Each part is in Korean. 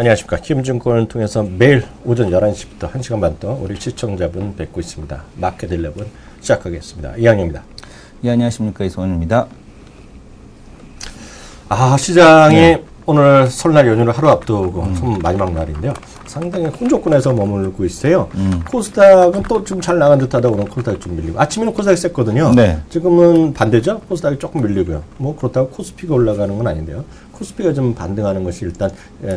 안녕하십니까. 김증권을 통해서 매일 오전 11시부터 1시간 반 동안 우리 시청자분 뵙고 있습니다. 마켓 11 시작하겠습니다. 이항영입니다. 예, 안녕하십니까. 이성원입니다. 시장이 오늘 설날 연휴를 하루 앞두고 마지막 날인데요. 상당히 혼조권에서 머물고 있어요. 코스닥은 또 좀 잘 나간 듯하다 오늘 코스닥이 좀 밀리고 아침에는 코스닥이 셌거든요. 네. 지금은 반대죠. 코스닥이 조금 밀리고요. 뭐 그렇다고 코스피가 올라가는 건 아닌데요. 코스피가 좀 반등하는 것이 일단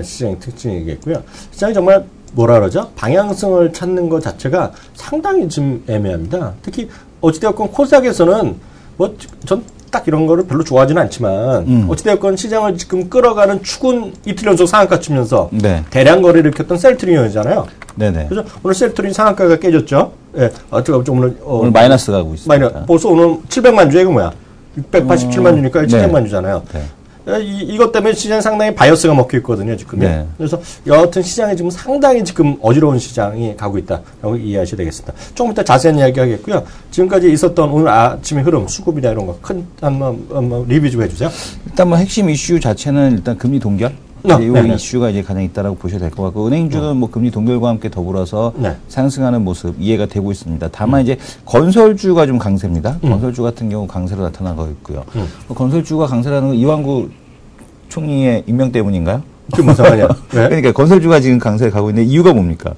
시장의 특징이겠고요. 시장이 정말 뭐라 그러죠? 방향성을 찾는 것 자체가 상당히 좀 애매합니다. 특히 어찌되었건 코스닥에서는 뭐 전 딱 이런 거를 별로 좋아하지는 않지만 어찌되었건 시장을 지금 끌어가는 축은 이틀 연속 상한가 치면서 네. 대량 거래를 일으켰던 셀트리온이잖아요. 네네. 그래서 오늘 셀트리온 상한가가 깨졌죠. 예, 오늘 마이너스 가고 있습니다. 벌써 오늘 700만 주에 이거 뭐야? 687만 주니까 700만 주잖아요. 네. 이것 때문에 시장이 상당히 바이어스가 먹혀 있거든요, 지금. 네. 그래서 여하튼 시장이 지금 상당히 지금 어지러운 시장이 가고 있다라고 이해하셔야 되겠습니다. 조금 이따 자세한 이야기 하겠고요. 지금까지 있었던 오늘 아침의 흐름, 수급이나 이런 거 큰 한번 리뷰 좀 해주세요. 일단 뭐 핵심 이슈 자체는 일단 금리 동결. 이 이슈가 이제 가장 있다라고 보셔야 될 것 같고, 은행주는 뭐 금리 동결과 함께 더불어서 상승하는 모습 이해가 되고 있습니다. 다만 이제 건설주가 좀 강세입니다. 건설주 같은 경우 강세로 나타나고 있고요. 건설주가 강세라는 건 이완구 총리의 임명 때문인가요? 그게 무슨 상관이야? 네? 그러니까 건설주가 지금 강세에 가고 있는데 이유가 뭡니까?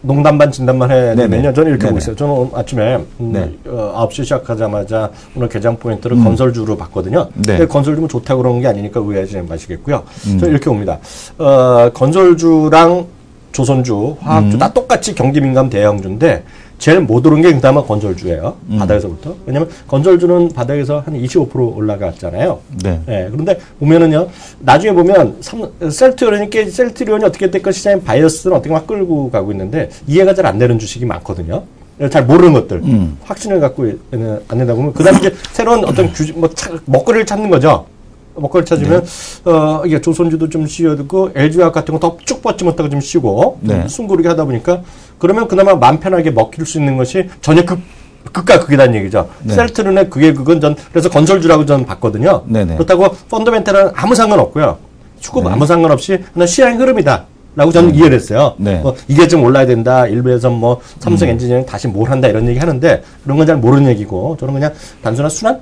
농담반 진담만 해야 되면요. 저는 이렇게 네네. 보고 있어요. 저는 오늘 아침에 9시 시작하자마자 오늘 개장 포인트를 건설주로 봤거든요. 네. 근데 건설주면 좋다고 그러는 게 아니니까 오해하지 마시겠고요. 저는 이렇게 봅니다. 건설주랑 조선주, 화학주 다 똑같이 경기민감 대형주인데 제일 못 오른 게 그나마 건설주예요. 바닥에서부터. 왜냐면 건설주는 바닥에서 한 25% 올라갔잖아요. 네. 예, 그런데 보면은요, 나중에 보면 셀트리온이 어떻게 됐건 시장의 바이어스는 어떻게 막 끌고 가고 있는데 이해가 잘 안 되는 주식이 많거든요. 잘 모르는 것들. 확신을 갖고 안 된다 보면, 그 다음에 이제 새로운 어떤 먹거리를 찾는 거죠. 먹거리 찾으면, 이게 조선주도 좀 쉬어듣고, LG화학 같은 거 더 쭉 뻗지 못하고 좀 쉬고, 숨고르게 하다 보니까, 그러면 그나마 마음 편하게 먹힐 수 있는 것이 전혀 극과 극이라는 얘기죠. 셀트론의 그건 그래서 건설주라고 저는 봤거든요. 그렇다고 펀더멘탈은 아무 상관없고요. 수급 아무 상관없이 그냥 시장의 흐름이다. 라고 저는 이해를 했어요. 이게 좀 올라야 된다. 일부에서 뭐 삼성 엔지니어링 다시 뭘 한다 이런 얘기 하는데 그런 건 잘 모르는 얘기고 저는 그냥 단순한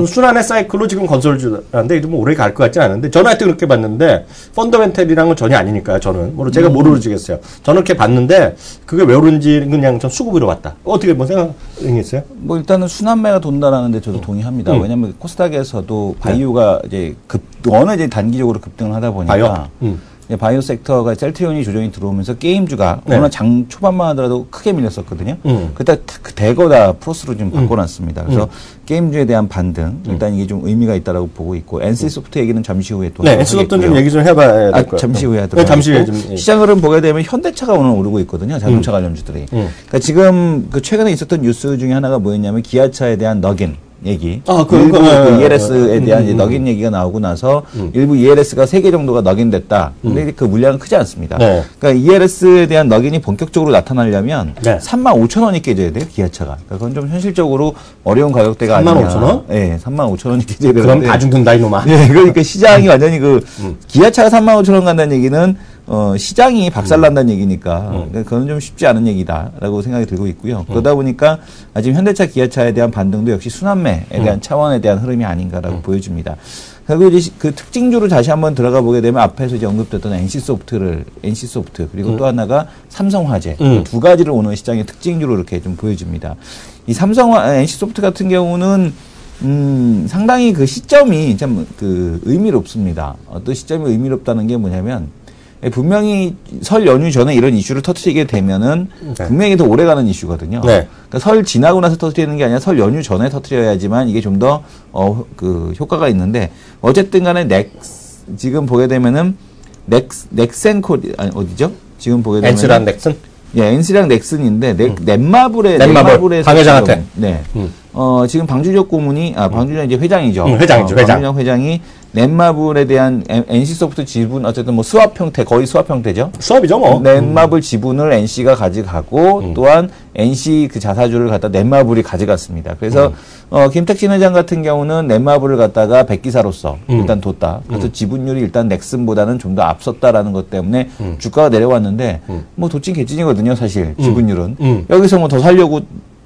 순환의 사이클로 지금 건설주라는데 좀 오래 갈 것 같지 않은데 저는 하여튼 그렇게 봤는데 펀더멘탈이라는 건 전혀 아니니까요. 저는 제가 모르겠어요. 저는 그렇게 봤는데 그게 왜 오른지 그냥 전 수급으로 봤다. 어떻게 뭐 생각이 있어요? 뭐 일단은 순환매가 돈다라는데 저도 동의합니다. 왜냐하면 코스닥에서도 바이오가 이제 어느 이제 단기적으로 급등을 하다 보니까 바이오 섹터가 셀트리온이 조정이 들어오면서 게임주가 워낙 장 초반만 하더라도 크게 밀렸었거든요. 그때 그 대거 다 플러스로 좀 바꿔놨습니다. 그래서 게임주에 대한 반등 일단 이게 좀 의미가 있다라고 보고 있고 NC소프트 얘기는 잠시 후에 또 NC소프트는 좀 얘기 좀 해봐야 될 거예요. 잠시 후에 하도록 잠시 후에 시장 흐름 보게 되면 현대차가 오늘 오르고 있거든요. 자동차 관련주들이. 그러니까 지금 그 최근에 있었던 뉴스 중에 하나가 뭐였냐면 기아차에 대한 넉인 얘기. 일부 ELS에 대한 이제 넉인 얘기가 나오고 나서 일부 ELS가 3개 정도가 넉인됐다. 근데 그 물량은 크지 않습니다. 그러니까 ELS에 대한 넉인이 본격적으로 나타나려면 35,000원이 깨져야 돼요, 기아차가. 그러니까 그건 좀 현실적으로 어려운 가격대가 아니냐. 35,000원? 네, 35,000원이 깨져야 되는데. 그럼 다 죽는다 이놈아. 네, 그러니까 시장이 완전히 기아차가 35,000원 간다는 얘기는 시장이 박살난다는 얘기니까 그건 좀 쉽지 않은 얘기다라고 생각이 들고 있고요. 그러다 보니까 지금 현대차, 기아차에 대한 반등도 역시 순환매에 대한 차원에 대한 흐름이 아닌가라고 보여집니다. 그리고 이제 그 특징주로 다시 한번 들어가 보게 되면 앞에서 이제 언급됐던 NC소프트 그리고 또 하나가 삼성화재 두 가지를 오늘 시장의 특징주로 이렇게 좀 보여집니다. 이 NC소프트 같은 경우는 상당히 그 시점이 참 의미롭습니다. 어떤 시점이 의미롭다는 게 뭐냐면 분명히 설 연휴 전에 이런 이슈를 터뜨리게 되면은 분명히 더 오래가는 이슈거든요. 그러니까 설 지나고 나서 터뜨리는 게 아니라 설 연휴 전에 터뜨려야지만 이게 좀 더 효과가 있는데 어쨌든 간에 지금 보게 되면은 어디죠? 지금 보게 되면 엔스랑 넥슨? 예, 엔스랑 넥슨인데 넷마블의 방회장한테. 지금 방주적 고문이, 방주적 이제 회장이죠. 회장이죠, 회장. 방주적 회장이 넷마블에 대한 NC소프트 지분, 어쨌든 뭐 수합 형태, 거의 수합 형태죠. 수합이죠, 뭐. 넷마블 지분을 NC가 가져가고, 또한 NC 그 자사주를 갖다 넷마블이 가져갔습니다. 그래서, 김택진 회장 같은 경우는 넷마블을 갖다가 백기사로서 일단 뒀다. 그래서 지분율이 일단 넥슨보다는 좀 더 앞섰다라는 것 때문에 주가가 내려왔는데, 뭐 도찐 개찐이거든요, 사실, 지분율은. 여기서 뭐 더 살려고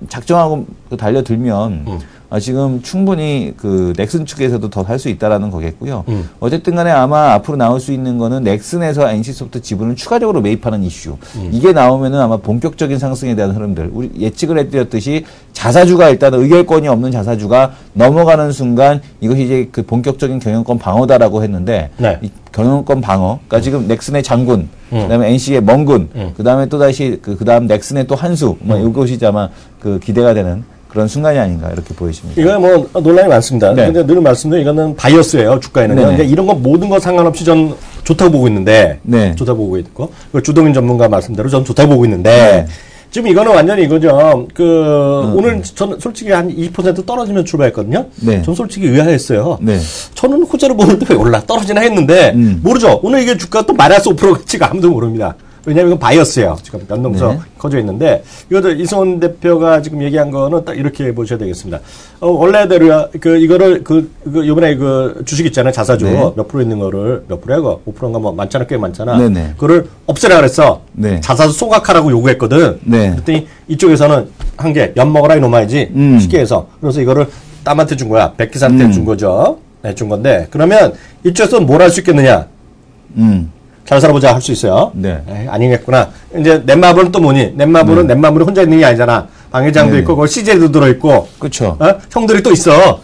작정하고 달려들면, 지금 충분히 그 넥슨 측에서도 더 살 수 있다라는 거겠고요. 어쨌든 간에 아마 앞으로 나올 수 있는 거는 넥슨에서 NC소프트 지분을 추가적으로 매입하는 이슈. 이게 나오면은 아마 본격적인 상승에 대한 흐름들. 우리 예측을 해드렸듯이 자사주가 일단 의결권이 없는 자사주가 넘어가는 순간 이것이 이제 그 본격적인 경영권 방어다라고 했는데 네. 이 경영권 방어. 그러니까 지금 넥슨의 장군, 그다음에 NC의 멍군, 그다음에 또 다시 그다음 넥슨의 또 한수. 뭐 이것이 아마 그 기대가 되는 그런 순간이 아닌가 이렇게 보여집니다. 이거 뭐 논란이 많습니다. 네. 근데 늘 말씀드린 이거는 바이어스예요, 주가에는요. 그러니까 이런 거 모든 거 상관없이 전 좋다고 보고 있는데, 네. 좋다고 보고 있고, 주동인 전문가 말씀대로 전 좋다고 보고 있는데, 네. 지금 이거는 완전히 이거죠. 오늘 저는 솔직히 한 20% 떨어지면 출발했거든요. 네. 전 솔직히 의아했어요. 네. 저는 호재로 보는데 왜 올라 떨어지나 했는데, 모르죠. 오늘 이게 주가 또 마이너스 5%가치가 아무도 모릅니다. 왜냐하면 이건 바이어스예요. 지금 연동서 네. 커져 있는데, 이것도 이성원 대표가 지금 얘기한 거는 딱 이렇게 보셔야 되겠습니다. 원래대로, 이거를, 요번에 주식 있잖아요. 자사주. 네. 몇 프로 있는 거를, 몇 프로야? 5%인가 뭐 많잖아. 꽤 많잖아. 네네. 그거를 없애라 그랬어. 네. 자사주 소각하라고 요구했거든. 네. 그랬더니 이쪽에서는 한 개, 연 먹어라 이놈아야지. 쉽게 해서. 그래서 이거를 땀한테 준 거야. 백기사한테 준 거죠. 네, 준 건데. 그러면 이쪽에서 뭘 할 수 있겠느냐? 잘 살아보자 할 수 있어요. 네. 에이, 아니겠구나. 이제 넷마블은 또 뭐니? 넷마블은 넷마블이 혼자 있는 게 아니잖아. 방 회장도 있고, 거기 CJ도 들어있고. 그쵸. 형들이 또 있어.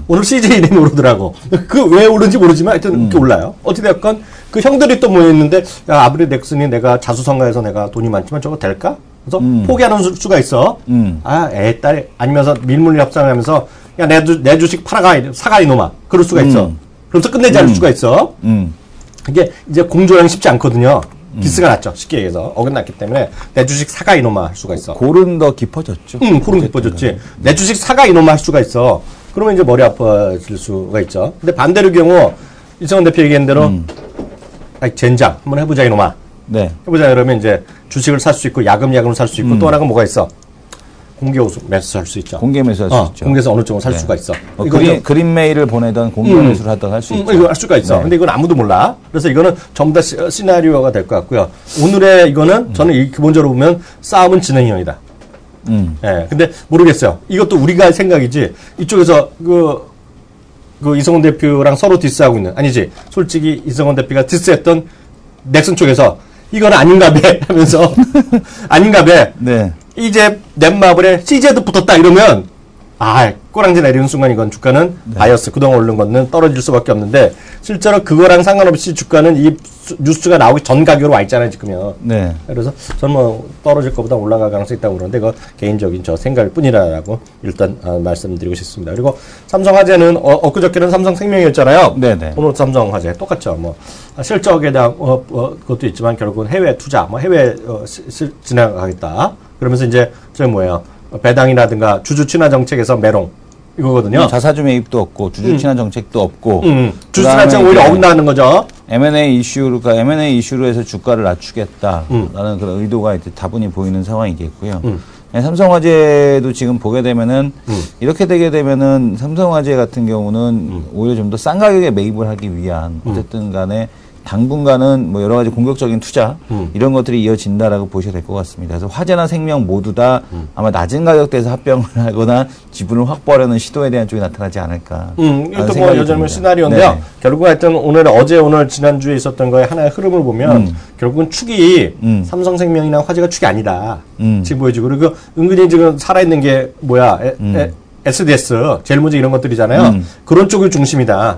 오늘 CJ 이름이 오르더라고. 그 왜 오른지 모르지만 하여튼 이렇게 올라요. 어찌됐건 그 형들이 또 모여있는데, 야, 아브리 넥슨이 내가 자수성가해서 내가 돈이 많지만 저거 될까? 그래서 포기하는 수가 있어. 딸 아니면서 밀물 협상하면서, 야, 내 주식 사가 이놈아. 그럴 수가 있어. 그러면서 끝내지 않을 수가 있어. 이게 이제 공조량이 쉽지 않거든요. 기스가 났죠. 쉽게 얘기해서. 어긋났기 때문에 내 주식 사가 이놈아 할 수가 있어. 골은 더 깊어졌죠. 골은 깊어졌지. 내 주식 사가 이놈아 할 수가 있어. 그러면 이제 머리 아파질 수가 있죠. 근데 반대로 경우 이성원 대표 얘기한 대로 젠장 한번 해보자 이놈아. 네. 해보자 이러면 이제 주식을 살 수 있고 야금야금을 살 수 있고 또 하나가 뭐가 있어? 공개 매수할 수 있죠. 공개 매수할 수 있죠. 공개에서 어느 쪽으로 살 수가 있어. 그린 메일을 보내던 공개 매수를 하던 할 수 있죠. 이거 할 수가 있어. 네. 근데 이건 아무도 몰라. 그래서 이거는 전부 다 시나리오가 될 것 같고요. 오늘의 이거는 저는 기본적으로 보면 싸움은 진행형이다. 예. 근데 모르겠어요. 이것도 우리가 생각이지. 이쪽에서 이성원 대표랑 서로 디스하고 있는, 아니지. 솔직히 이성원 대표가 디스했던 넥슨 쪽에서 이건 아닌가 배 하면서 아닌가 배. 네. 이제 넷마블에 CJ도 붙었다 이러면 꼬랑지 내리는 순간 이건 주가는 바이어스 그동안 오른 거는 떨어질 수밖에 없는데 실제로 그거랑 상관없이 주가는 이 뉴스가 나오기 전 가격으로 와 있잖아요 지금요. 네. 그래서 저는 뭐 떨어질 것보다 올라갈 가능성이 있다고 그러는데 그거 개인적인 저 생각일 뿐이라고 일단 말씀드리고 싶습니다. 그리고 삼성화재는 엊그저께는 삼성생명이었잖아요. 네네. 오늘 삼성화재 똑같죠. 뭐 실적에 대한 그것도 있지만 결국은 해외 투자, 뭐 해외 진행하겠다. 그러면서 이제 저 뭐예요? 배당이라든가 주주 친화 정책에서 메롱 이거거든요. 자사주 매입도 없고 주주 친화 정책도 없고. 주주 친화 정책 오히려 어긋나는 거죠. M&A 이슈로 해서 주가를 낮추겠다라는 그런 의도가 이제 다분히 보이는 상황이겠고요. 삼성화재도 지금 보게 되면은 이렇게 되게 되면은 삼성화재 같은 경우는 오히려 좀 더 싼 가격에 매입을 하기 위한 어쨌든 간에 당분간은 뭐 여러 가지 공격적인 투자 이런 것들이 이어진다라고 보셔야 될 것 같습니다. 그래서 화재나 생명 모두 다 아마 낮은 가격대에서 합병을 하거나 지분을 확보하려는 시도에 대한 쪽이 나타나지 않을까. 이것도 뭐 여전히 시나리오인데요. 네. 결국 하여튼 오늘 지난주에 있었던 거에 하나의 흐름을 보면 결국은 축이 삼성생명이나 화재가 축이 아니다. 지금 보여지고 그리고 은근히 지금 살아있는 게 뭐야 SDS 제일모직 이런 것들이잖아요. 그런 쪽이 중심이다.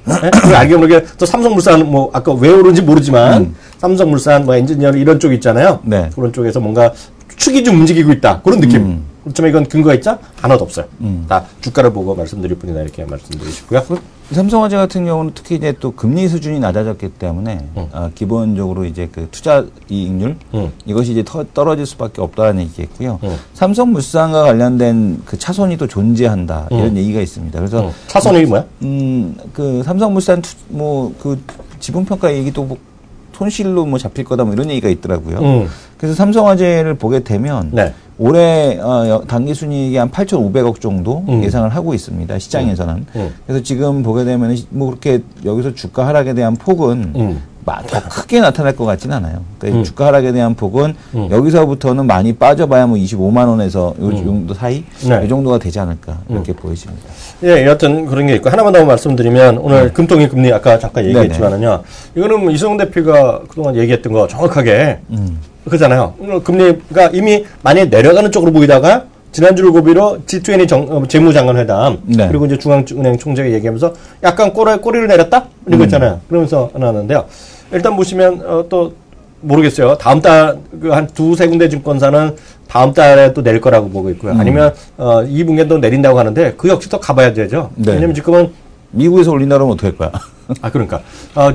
네? 그리고 알게 모르게 또 삼성물산 뭐 아까 왜 오른지 모르지만 삼성물산 뭐 엔지니어링 이런 쪽 있잖아요. 네. 그런 쪽에서 뭔가 축이 좀 움직이고 있다. 그런 느낌. 그렇지만 이건 근거가 있자? 하나도 없어요. 다 주가를 보고 말씀드릴 뿐이다. 이렇게 말씀드리시고요. 삼성화재 같은 경우는 특히 이제 또 금리 수준이 낮아졌기 때문에 기본적으로 이제 그 투자 이익률 이것이 이제 떨어질 수밖에 없다는 얘기겠고요. 삼성물산과 관련된 그 차손이 또 존재한다 이런 얘기가 있습니다. 그래서 차손이 뭐야? 그 삼성물산 그 지분평가 얘기도 뭐 손실로 뭐 잡힐 거다 뭐 이런 얘기가 있더라고요. 그래서 삼성화재를 보게 되면 네. 올해 당기순이익이 한 8,500억 정도 예상을 하고 있습니다. 시장에서는. 그래서 지금 보게 되면 뭐 그렇게 여기서 주가 하락에 대한 폭은 더 크게 나타날 것 같지는 않아요. 그러니까 주가 하락에 대한 폭은 여기서부터는 많이 빠져봐야 뭐 25만 원에서 요 정도 사이 이 정도가 되지 않을까 이렇게 보여집니다. 예, 여하튼 그런 게 있고 하나만 더 말씀드리면 오늘 금통위 금리 아까 잠깐 얘기했지만은요. 이거는 뭐 이승훈 대표가 그동안 얘기했던 거 정확하게 그잖아요. 금리가 이미 많이 내려가는 쪽으로 보이다가 지난주 고비로 G20 재무장관회담 그리고 이제 중앙은행 총재가 얘기하면서 약간 꼬리를 내렸다 이런 거 있잖아요. 그러면서 나왔는데요. 일단 보시면 또 모르겠어요. 다음 달 한 두세 군데 증권사는 다음 달에 또 내릴 거라고 보고 있고요. 아니면 2분기에도 내린다고 하는데 그 역시 또 가봐야 되죠. 네. 왜냐면 지금은 미국에서 올린다 그러면 어떻게 할 거야? 그러니까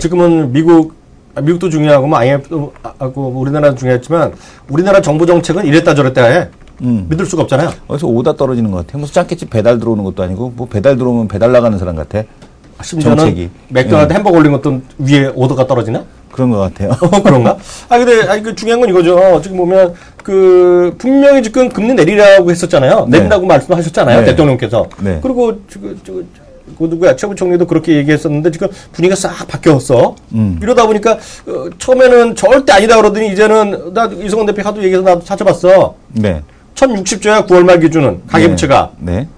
지금은 미국도 중요하고 뭐 IMF도 하고 우리나라도 중요했지만 우리나라 정부 정책은 이랬다 저랬다 해. 믿을 수가 없잖아요. 어디서 오다 떨어지는 것 같아. 무슨 짱깨집 배달 들어오는 것도 아니고 뭐 배달 들어오면 배달 나가는 사람 같아. 심지어는 정책이. 맥도날드 햄버거 올린 것도 위에 오더가 떨어지나? 그런 것 같아요. 그런가? 근데 그 중요한 건 이거죠. 지금 보면 분명히 지금 금리 내리라고 했었잖아요. 내린다고 말씀하셨잖아요. 대통령께서. 그리고 누구야 최부총리도 그렇게 얘기했었는데 지금 분위기가 싹 바뀌었어. 이러다 보니까 처음에는 절대 아니다 그러더니 이제는 나 이승훈 대표 하도 얘기해서 나도 찾아봤어. 1,060조야 9월 말 기준은 가계부채가.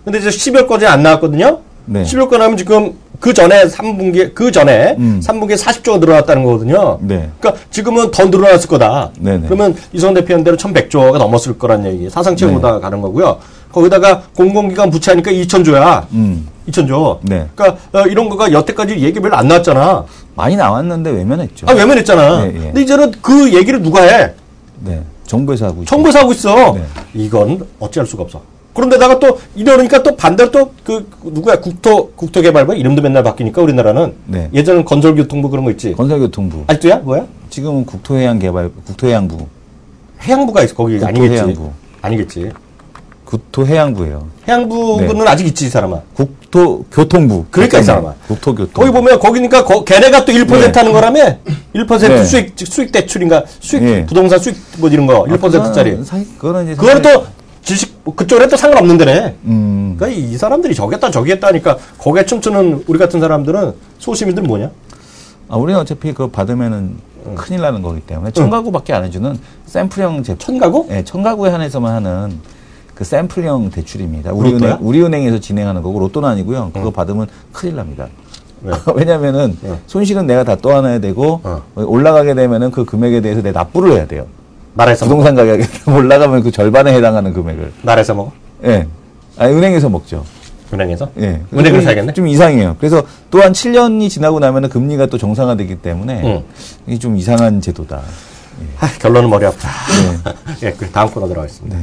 근데 이제 12월까지 안 나왔거든요. 12월까지 하면 지금 그 전에 3분기에 40조가 늘어났다는 거거든요. 그러니까 지금은 더 늘어났을 거다. 그러면 이승훈 대표 한 대로 1,100조가 넘었을 거란 얘기. 사상 최고보다 가는 거고요. 거기다가 공공기관 부채하니까 2,000조야. 2,000조. 그러니까 이런 거가 여태까지 얘기 별로 안 나왔잖아. 많이 나왔는데 외면했죠. 외면했잖아. 근데 이제는 그 얘기를 누가 해? 정부에서 하고 있죠. 정부에서 하고 있어. 이건 어찌할 수가 없어. 그런데다가 또 이러니까 또 반대로 또 누구야 국토개발부 이름도 맨날 바뀌니까 우리나라는 예전엔 건설교통부 그런 거 있지. 건설교통부. 아직도야? 뭐야? 지금은 국토해양부. 해양부가 있어. 거기 아니겠지. 아니겠지. 국토해양부예요. 해양부는 아직 있지 이 사람아. 국토교통부. 그러니까 이 사람아. 국토교통부. 거기 보면 거기니까 걔네가 또 1% 하는 거라며. 1% 수익 대출인가 부동산 수익 뭐 이런 거 1%짜리. 그거는 또 그쪽에 또 상관없는 데네. 그러니까 이 사람들이 저기했다 하니까 거기에 춤추는 우리 같은 사람들은 소시민들 뭐냐? 우리는 어차피 그거 받으면은 큰일 나는 거기 때문에 청가구밖에 안 해주는 샘플형 제품. 청가구? 네, 청가구에 한해서만 하는 그 샘플형 대출입니다. 우리은행에서 진행하는 거고 로또는 아니고요. 그거 받으면 큰일 납니다. 왜냐면은 손실은 내가 다 떠안아야 되고 올라가게 되면은 그 금액에 대해서 내가 납부를 해야 돼요. 나라에서 부동산 가격이 올라가면 그 절반에 해당하는 금액을. 나라에서 먹어? 은행에서 먹죠. 은행에서? 은행을 사야겠네? 좀 이상해요. 그래서 또한 7년이 지나고 나면은 금리가 또 정상화되기 때문에 이게 좀 이상한 제도다. 결론은 머리 아프다. 다음 코너 들어가겠습니다.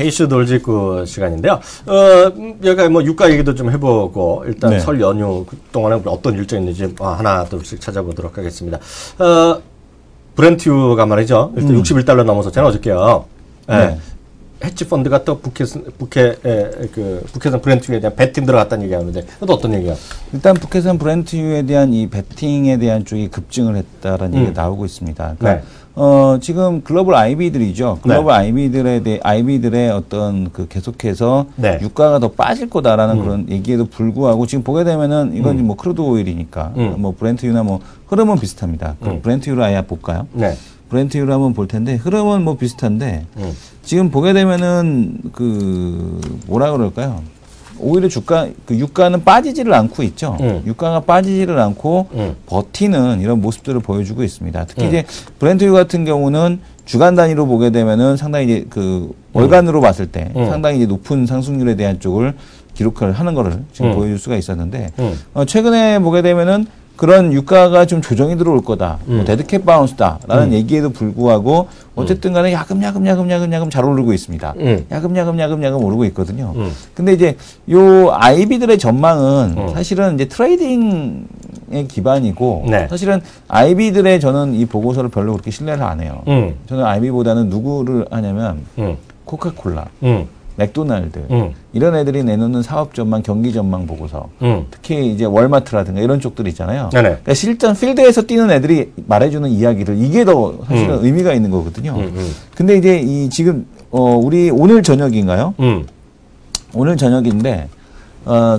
이슈 돌직구 시간인데요. 여기가 뭐 유가 얘기도 좀 해보고 일단 설 연휴 동안에 어떤 일정이 있는지 하나 둘씩 찾아보도록 하겠습니다. 브렌트유가 말이죠. 일단 61달러 넘어섰잖아요, 어저께요. 헤지 펀드가 또 북해산 브렌트유에 대한 배팅 들어갔다는 얘기하는데 그것도 어떤 얘기야? 일단 북해산 브렌트유에 대한 이 배팅에 대한 쪽이 급증을 했다라는 얘기가 나오고 있습니다. 그러니까 지금 글로벌 IB들이죠. 글로벌 IB들의 어떤 계속해서 유가가 더 빠질 거다라는 그런 얘기에도 불구하고 지금 보게 되면은 이건 뭐 크루드 오일이니까 뭐 브렌트유나 뭐 흐름은 비슷합니다. 브렌트유를 아예 볼까요? 브렌트유를 한번 볼 텐데 흐름은 뭐 비슷한데 지금 보게 되면은 뭐라 그럴까요? 오히려 유가는 빠지지를 않고 있죠. 유가가 빠지지를 않고 버티는 이런 모습들을 보여주고 있습니다. 특히 이제 브렌트유 같은 경우는 주간 단위로 보게 되면은 상당히 이제 월간으로 봤을 때 상당히 이제 높은 상승률에 대한 쪽을 기록을 하는 거를 지금 보여줄 수가 있었는데 최근에 보게 되면은 그런 유가가 좀 조정이 들어올 거다. 뭐 데드캣 바운스다라는 얘기에도 불구하고 어쨌든 간에 야금 잘 오르고 있습니다. 야금 오르고 있거든요. 근데 이제 요 IB들의 전망은 사실은 이제 트레이딩의 기반이고 네. 사실은 IB들의 저는 이 보고서를 별로 그렇게 신뢰를 안 해요. 저는 IB보다는 누구를 하냐면 코카콜라, 맥도날드 이런 애들이 내놓는 사업 전망, 경기 전망 보고서 특히 이제 월마트라든가 이런 쪽들 있잖아요. 그러니까 실전 필드에서 뛰는 애들이 말해주는 이야기를 이게 더 사실은 의미가 있는 거거든요. 근데 이제 이 지금 우리 오늘 저녁인가요? 오늘 저녁인데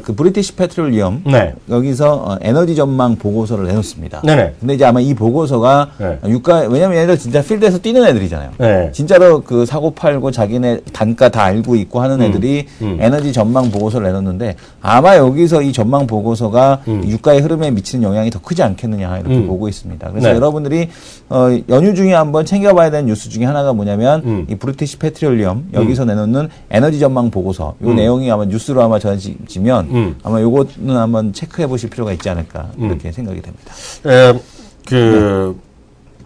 그 브리티시 페트롤리엄 네. 여기서 에너지 전망 보고서를 내놓습니다. 네네. 근데 이제 아마 이 보고서가 네. 유가 왜냐면 얘네들 진짜 필드에서 뛰는 애들이잖아요. 네. 진짜로 그 사고 팔고 자기네 단가 다 알고 있고 하는 애들이 에너지 전망 보고서를 내놓는데 아마 여기서 이 전망 보고서가 유가의 흐름에 미치는 영향이 더 크지 않겠느냐 이렇게 보고 있습니다. 그래서 네. 여러분들이 연휴 중에 한번 챙겨봐야 되는 뉴스 중에 하나가 뭐냐면 이 브리티시 페트롤리엄 여기서 내놓는 에너지 전망 보고서 요 내용이 아마 뉴스로 아마 전해지면 아마 요거는 한번 체크해 보실 필요가 있지 않을까 이렇게 생각이 됩니다.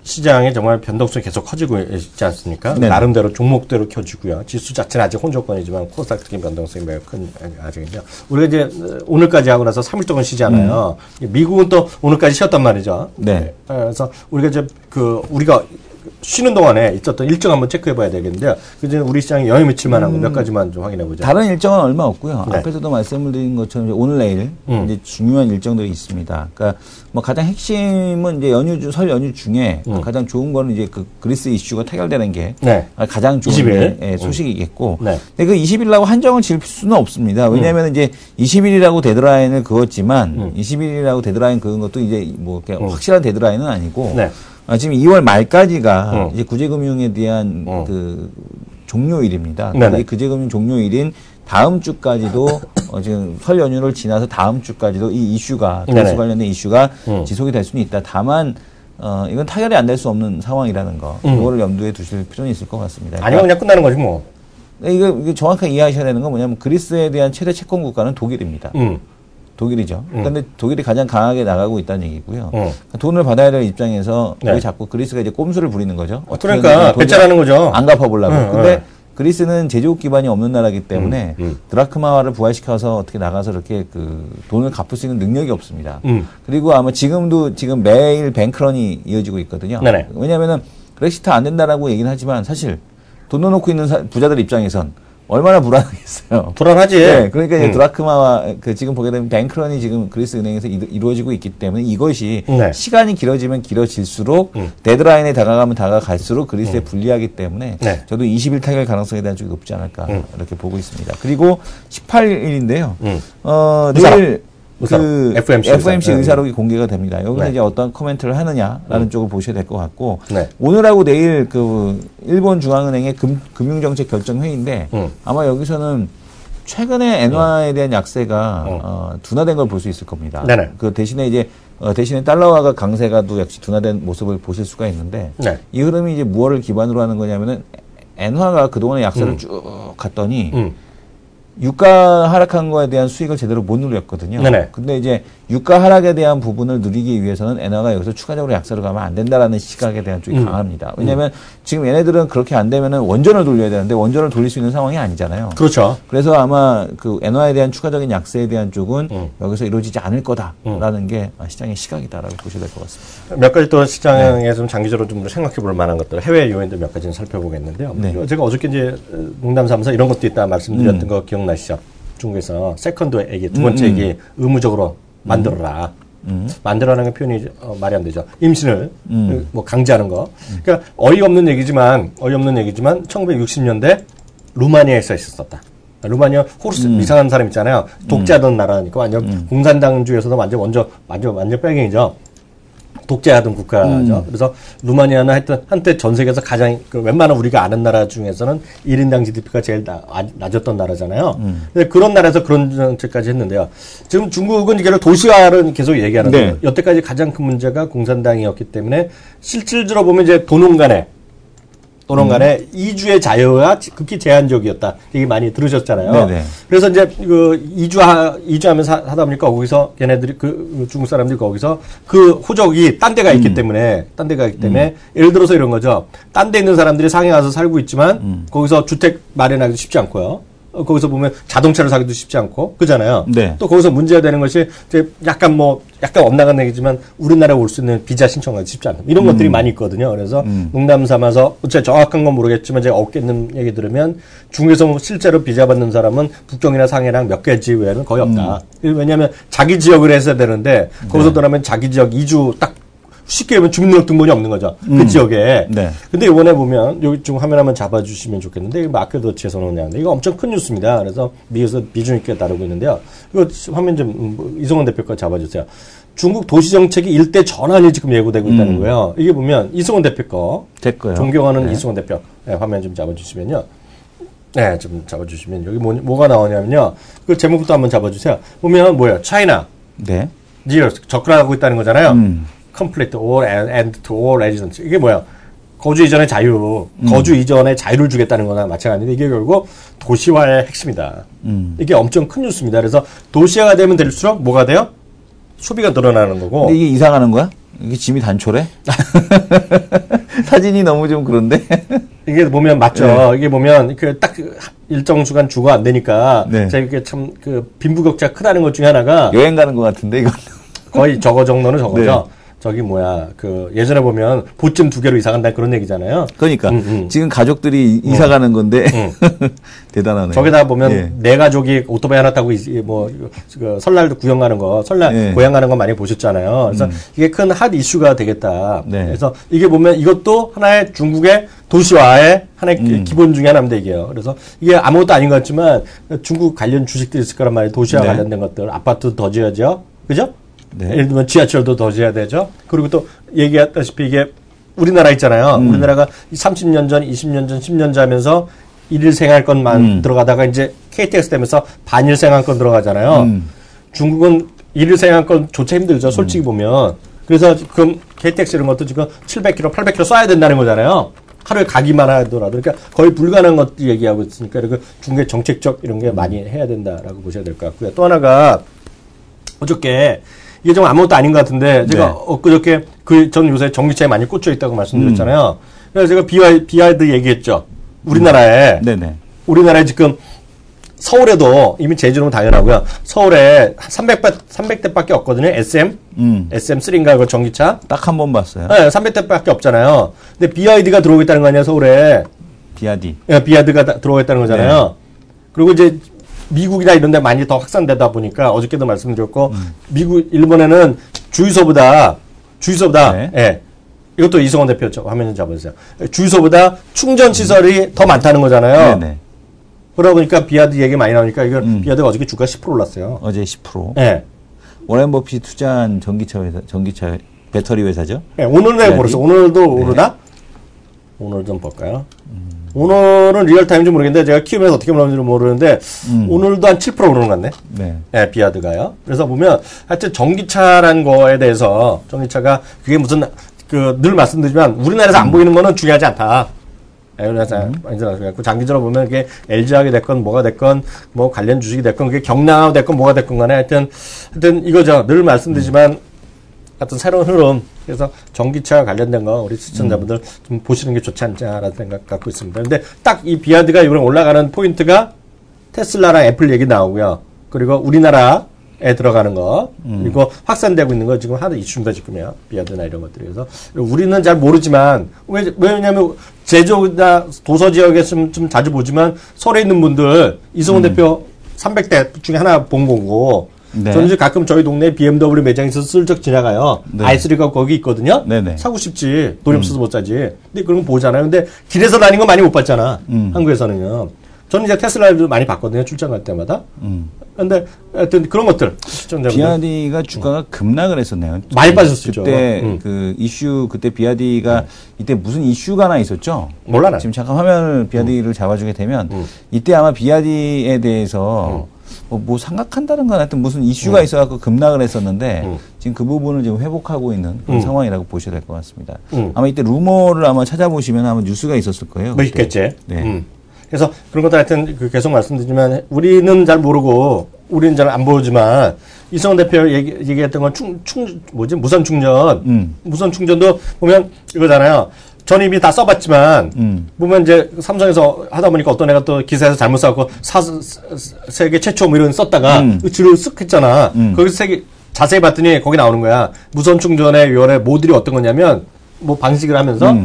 시장에 정말 변동성이 계속 커지고 있지 않습니까? 네네. 나름대로 종목대로 켜지고요. 지수 자체는 아직 혼조권이지만 코스닥적인 변동성이 매우 큰 아직은요. 우리가 이제 오늘까지 하고 나서 3일 동안 쉬잖아요. 미국은 또 오늘까지 쉬었단 말이죠. 네. 그래서 우리가 이제 우리가 쉬는 동안에 있었던 일정 한번 체크해봐야 되겠는데요. 그중에 우리 시장이 연휴 며칠만 하고 몇 가지만 좀 확인해보죠. 다른 일정은 얼마 없고요. 네. 앞에서도 말씀을 드린 것처럼 이제 오늘 내일 이제 중요한 일정들이 있습니다. 그러니까 뭐 가장 핵심은 이제 설 연휴 중에 가장 좋은 거는 이제 그 그리스 이슈가 타결되는 게 네. 가장 좋은 20일. 예, 소식이겠고. 네. 근데 그 20일이라고 한정을 지을 수는 없습니다. 왜냐하면 이제 20일이라고 데드라인을 그었지만 20일이라고 데드라인 그은 것도 이제 뭐 확실한 데드라인은 아니고. 네. 지금 2월 말까지가 이제 구제금융에 대한 그 종료일입니다. 이 구제금융 종료일인 다음 주까지도 지금 설 연휴를 지나서 다음 주까지도 이 이슈가 그리스 관련된 이슈가 지속이 될 수는 있다. 다만 이건 타결이 안 될 수 없는 상황이라는 거. 이거를 염두에 두실 필요는 있을 것 같습니다. 그러니까 아니면 그냥 끝나는 거지 뭐. 이거 정확하게 이해하셔야 되는 건 뭐냐면 그리스에 대한 최대 채권 국가는 독일입니다. 독일이죠. 그런데 독일이 가장 강하게 나가고 있다는 얘기고요. 돈을 받아야 될 입장에서 왜 자꾸 그리스가 이제 꼼수를 부리는 거죠. 그러니까 배째라는 거죠. 안 갚아보려고. 근데 그리스는 제조업 기반이 없는 나라이기 때문에 드라크마화를 부활시켜서 어떻게 나가서 이렇게 그 돈을 갚을 수 있는 능력이 없습니다. 그리고 아마 지금 매일 뱅크런이 이어지고 있거든요. 네네. 왜냐하면은 브렉시트 안 된다라고 얘기는 하지만 사실 돈 넣어놓고 있는 부자들 입장에선 얼마나 불안하겠어요. 불안하지. 네, 그러니까 이제 드라크마와 지금 보게 되면 뱅크런이 지금 그리스 은행에서 이루어지고 있기 때문에 이것이 시간이 길어지면 길어질수록 데드라인에 다가가면 다가갈수록 그리스에 불리하기 때문에 저도 20일 타결 가능성에 대한 쪽이 높지 않을까 이렇게 보고 있습니다. 그리고 18일인데요. 내일 그 FMC 의사록이 공개가 됩니다. 여기서 이제 어떤 코멘트를 하느냐라는 쪽을 보셔야 될 것 같고 오늘하고 내일 그 일본 중앙은행의 금융정책 결정 회의인데 아마 여기서는 최근에 엔화에 대한 약세가 둔화된 걸 볼 수 있을 겁니다. 그 대신에 이제 대신에 달러화가 강세가 또 역시 둔화된 모습을 보실 수가 있는데 이 흐름이 이제 무엇을 기반으로 하는 거냐면은 엔화가 그동안의 약세를 쭉 갔더니 유가 하락한 거에 대한 수익을 제대로 못 누렸거든요. 근데 이제 유가 하락에 대한 부분을 누리기 위해서는 엔화가 여기서 추가적으로 약세로 가면 안 된다라는 시각에 대한 쪽이 강합니다. 왜냐하면 지금 얘네들은 그렇게 안 되면은 원전을 돌려야 되는데 원전을 돌릴 수 있는 상황이 아니잖아요. 그렇죠. 그래서 아마 그 엔화에 대한 추가적인 약세에 대한 쪽은 여기서 이루어지지 않을 거다라는 게 시장의 시각이다라고 보셔야 될 것 같습니다. 몇 가지 또 시장에 좀 장기적으로 좀 생각해 볼 만한 것들, 해외 요인들 몇 가지는 살펴보겠는데요. 제가 어저께 이제 농담 삼아서 이런 것도 있다 말씀드렸던 거 기억나시죠? 중국에서 세컨드 얘기, 두 번째 얘기 의무적으로 만들어라. 만들어라는 표현이 말이 안 되죠. 임신을 뭐 강제하는 거. 그러니까 어이없는 얘기지만 1960년대 루마니아에서 있었다. 루마니아 호르스 이상한 사람 있잖아요. 독재하던 나라니까 완전 공산당주에서도 완전 빨갱이죠. 독재하던 국가죠. 그래서 루마니아는 하여튼 한때 전 세계에서 가장 웬만한 우리가 아는 나라 중에서는 1인당 GDP가 제일 낮았던 나라잖아요. 근데 그런 나라에서 그런 정책까지 했는데요. 지금 중국은 이게 도시화를 계속 얘기하는데 여태까지 가장 큰 문제가 공산당이었기 때문에 실질적으로 보면 이제 도농 간에 또는 간에 이주의 자유가 극히 제한적이었다. 되게 많이 들으셨잖아요. 네네. 그래서 이제 이주하면서 하다 보니까 거기서 걔네들이 그 중국 사람들이 거기서 그 호적이 딴 데가 있기 때문에 예를 들어서 이런 거죠. 딴 데 있는 사람들이 상해 가서 살고 있지만 거기서 주택 마련하기도 쉽지 않고요. 거기서 보면 자동차를 사기도 쉽지 않고 그잖아요. 네. 또 거기서 문제가 되는 것이 이제 약간 엇나간 얘기지만 우리나라에 올 수 있는 비자 신청하기 쉽지 않다. 이런 것들이 많이 있거든요. 그래서 농담 삼아서 제가 정확한 건 모르겠지만 제가 어깨는 얘기 들으면 중국에서 실제로 비자 받는 사람은 북경이나 상해랑 몇 개지 외에는 거의 없다. 왜냐하면 자기 지역을 해서 되는데 거기서 떠나면 자기 지역 이주 딱 쉽게 보면 주민등록등본이 없는 거죠. 그 지역에. 네. 근데 이번에 보면 여기 좀 화면 한번 잡아주시면 좋겠는데 마크도치에서 나오는데 이거 엄청 큰 뉴스입니다. 그래서 미국에서 비중 있게 다루고 있는데요. 이거 화면 좀 이성원 대표가 잡아주세요. 중국 도시정책이 일대 전환이 지금 예고되고 있다는 거예요. 이게 보면 이성원 대표 거. 됐고요. 존경하는 이성원 대표. 네, 화면 좀 잡아주시면요. 네, 좀 잡아주시면 여기 뭐가 나오냐면요. 그 제목부터 한번 잡아주세요. 보면 뭐예요? 차이나. 네. 접근하고 있다는 거잖아요. complete all and to all residents. 이게 뭐야? 거주 이전의 자유, 거주 이전의 자유를 주겠다는 거나 마찬가지인데 이게 결국 도시화의 핵심이다. 이게 엄청 큰 뉴스입니다. 그래서 도시화가 되면 될수록 뭐가 돼요? 소비가 늘어나는 거고. 근데 이게 이상하는 거야? 이게 짐이 단촐해? 사진이 너무 좀 그런데? 이게 보면 맞죠. 네. 이게 보면 딱 일정 시간 주거 안 되니까 네. 제가 이게 참 빈부격차 크다는 것 중에 하나가 여행 가는 것 같은데 이거 거의 저거 정도는 저거죠. 네. 저기 예전에 보면 보찜 2개로 이사 간다 그런 얘기잖아요. 그러니까 지금 가족들이 이사 가는 건데 대단하네. 저기다 보면 내 가족이 오토바이 하나 타고 그 설날도 구경 가는 거, 설날 고향 가는 거 많이 보셨잖아요. 그래서 이게 큰 핫 이슈가 되겠다. 네. 그래서 이게 보면 이것도 하나의 중국의 도시화의 하나의 기본 중에 하나입니다, 이게요. 그래서 이게 아무것도 아닌 것 같지만 중국 관련 주식들이 있을 거란 말이에요. 도시화 관련된 것들. 아파트도 더 지어야죠. 그죠? 네. 예를 들면 지하철도 더 지어야 되죠. 그리고 또 얘기했다시피 이게 우리나라 있잖아요. 우리나라가 30년 전, 20년 전, 10년 전하면서 일일 생활권만 들어가다가 이제 KTX 되면서 반일 생활권 들어가잖아요. 중국은 일일 생활권조차 힘들죠. 솔직히 보면. 그래서 지금 KTX 이런 것도 지금 700km, 800km 쏴야 된다는 거잖아요. 하루에 가기만 하더라도. 그러니까 거의 불가능한 것들 얘기하고 있으니까 그 중국의 정책적 이런 게 많이 해야 된다라고 보셔야 될 것 같고요. 또 하나가 어저께 이게 좀 아무것도 아닌 것 같은데 제가 엊그저께 전 요새 전기차에 많이 꽂혀 있다고 말씀드렸잖아요. 그래서 제가 비하드 얘기했죠. 우리나라에 우리나라에 지금 서울에도 이미 제주는 당연하고요. 서울에 300대밖에 없거든요. SM3인가 그 전기차. 딱 한 번 봤어요. 네, 300대밖에 없잖아요. 근데 BYD가 들어오고 있다는 거 아니에요, 서울에. BYD. 네, BYD가 들어오고 있다는 거잖아요. 네. 그리고 이제 미국이나 이런 데 많이 더 확산되다 보니까 어저께도 말씀드렸고 일본에는 주유소보다 예. 이것도 이성원 대표 화면 좀 잡아주세요. 주유소보다 충전 시설이 더 많다는 거잖아요. 네네. 그러다 보니까 비아드 얘기 많이 나오니까 이건 비아드가 어저께 주가 10% 올랐어요. 어제 10%. 예. 워렌 버핏이 투자한 전기차 배터리 회사죠. 예, 오늘에 벌써 오늘도 오르나? 오늘 좀 볼까요? 오늘은 리얼타임인지 모르겠는데 제가 키우면서 어떻게 나오는지 모르는데 오늘도 한 7% 오르는 것 같네. 네. 네, 비아드가요. 그래서 보면 하여튼 전기차란 거에 대해서 전기차가 그게 무슨 늘 말씀드리지만 우리나라에서 안 보이는 거는 중요하지 않다. 장기적으로 보면 그게 LG화학이 됐건 뭐가 됐건 뭐 관련 주식이 됐건 그게 경량화가 됐건 뭐가 됐건 간에 하여튼 이거죠. 늘 말씀드리지만 같은 새로운 흐름. 그래서 전기차 관련된 거 우리 시청자분들 좀 보시는 게 좋지 않냐라는 생각 갖고 있습니다. 근데 딱 이 비아드가 이번에 올라가는 포인트가 테슬라랑 애플 얘기 나오고요. 그리고 우리나라에 들어가는 거 그리고 확산되고 있는 거 지금 하나 이슈입니다. 지금이요. 비아드나 이런 것들이. 그래서 우리는 잘 모르지만 왜냐면 제조나 도서 지역에 좀 자주 보지만 서울에 있는 분들 이성훈 대표 300대 중에 하나 본 거고 네. 저는 이제 가끔 저희 동네에 BMW 매장에 있어서 슬쩍 지나가요. 네. i3가 거기 있거든요. 네네. 사고 싶지. 돈이 없어서 못 사지. 근데 그런 거 보잖아요. 근데 길에서 다니는 거 많이 못 봤잖아. 한국에서는요. 저는 이제 테슬라를 많이 봤거든요. 출장 갈 때마다. 근데 하여튼 그런 것들. 비아디가 주가가 급락을 했었네요. 많이 빠졌었죠. 그때 그때 비아디가 이때 무슨 이슈가 하나 있었죠? 몰라 나. 지금 잠깐 화면을 비아디를 잡아주게 되면 이때 아마 비아디에 대해서 뭐 생각한다는 건 하여튼 무슨 이슈가 있어갖고 급락을 했었는데 지금 그 부분을 지금 회복하고 있는 그런 상황이라고 보셔야 될 것 같습니다. 아마 이때 루머를 아마 찾아보시면 아마 뉴스가 있었을 거예요. 뭐 있겠지. 네. 그래서 그런 것도 하여튼 계속 말씀드리지만 우리는 잘 모르고 우리는 잘 안 보지만 이성원 대표 얘기했던 건 무선 충전. 무선 충전도 보면 이거잖아요. 전 이미 다 써봤지만 보면 이제 삼성에서 하다 보니까 어떤 애가 또 기사에서 잘못 써갖고 세계 최초 뭐 이런 썼다가 주로 쓱 했잖아. 거기서 자세히 봤더니 거기 나오는 거야. 무선 충전의 요래 모듈이 어떤 거냐면 뭐 방식을 하면서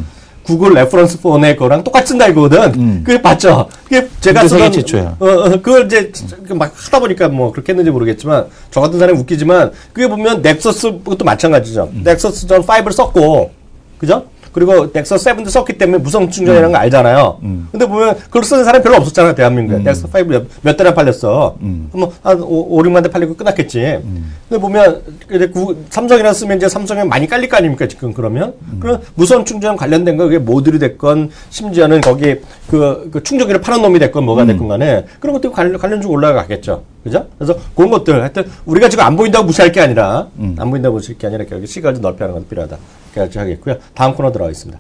구글 레퍼런스 폰의 거랑 똑같이 쓴다 이거거든. 그게 봤죠. 그게 제가 쓰던 세계 최초야. 그걸 이제 막 하다 보니까 뭐 그렇게 했는지 모르겠지만 저 같은 사람이 웃기지만 그게 보면 넥서스 것도 마찬가지죠. 넥서스 전 5를 썼고, 그죠? 그리고 넥서스 7도 썼기 때문에 무선 충전이라는 거 알잖아요. 근데 보면 그걸 쓰는 사람이 별로 없었잖아요, 대한민국에. 넥서스 5 몇 대나 팔렸어. 뭐 한 5, 6만 대 팔리고 끝났겠지. 근데 보면 삼성이라 쓰면 이제 삼성에 많이 깔릴 거 아닙니까, 지금 그러면? 그럼 무선 충전 관련된 거 그게 모듈이 됐건 심지어는 거기 그 충전기를 파는 놈이 됐건 뭐가 됐건 간에 그런 것들 관련주가 올라가겠죠. 그죠? 그래서 그런 것들 하여튼 우리가 지금 안 보인다고 무시할 게 아니라 안 보인다고 무시할 게 아니라 이렇게 시각을 좀 넓게 하는 것도 필요하다. 이렇게 하겠고요. 다음 코너 들어가겠습니다.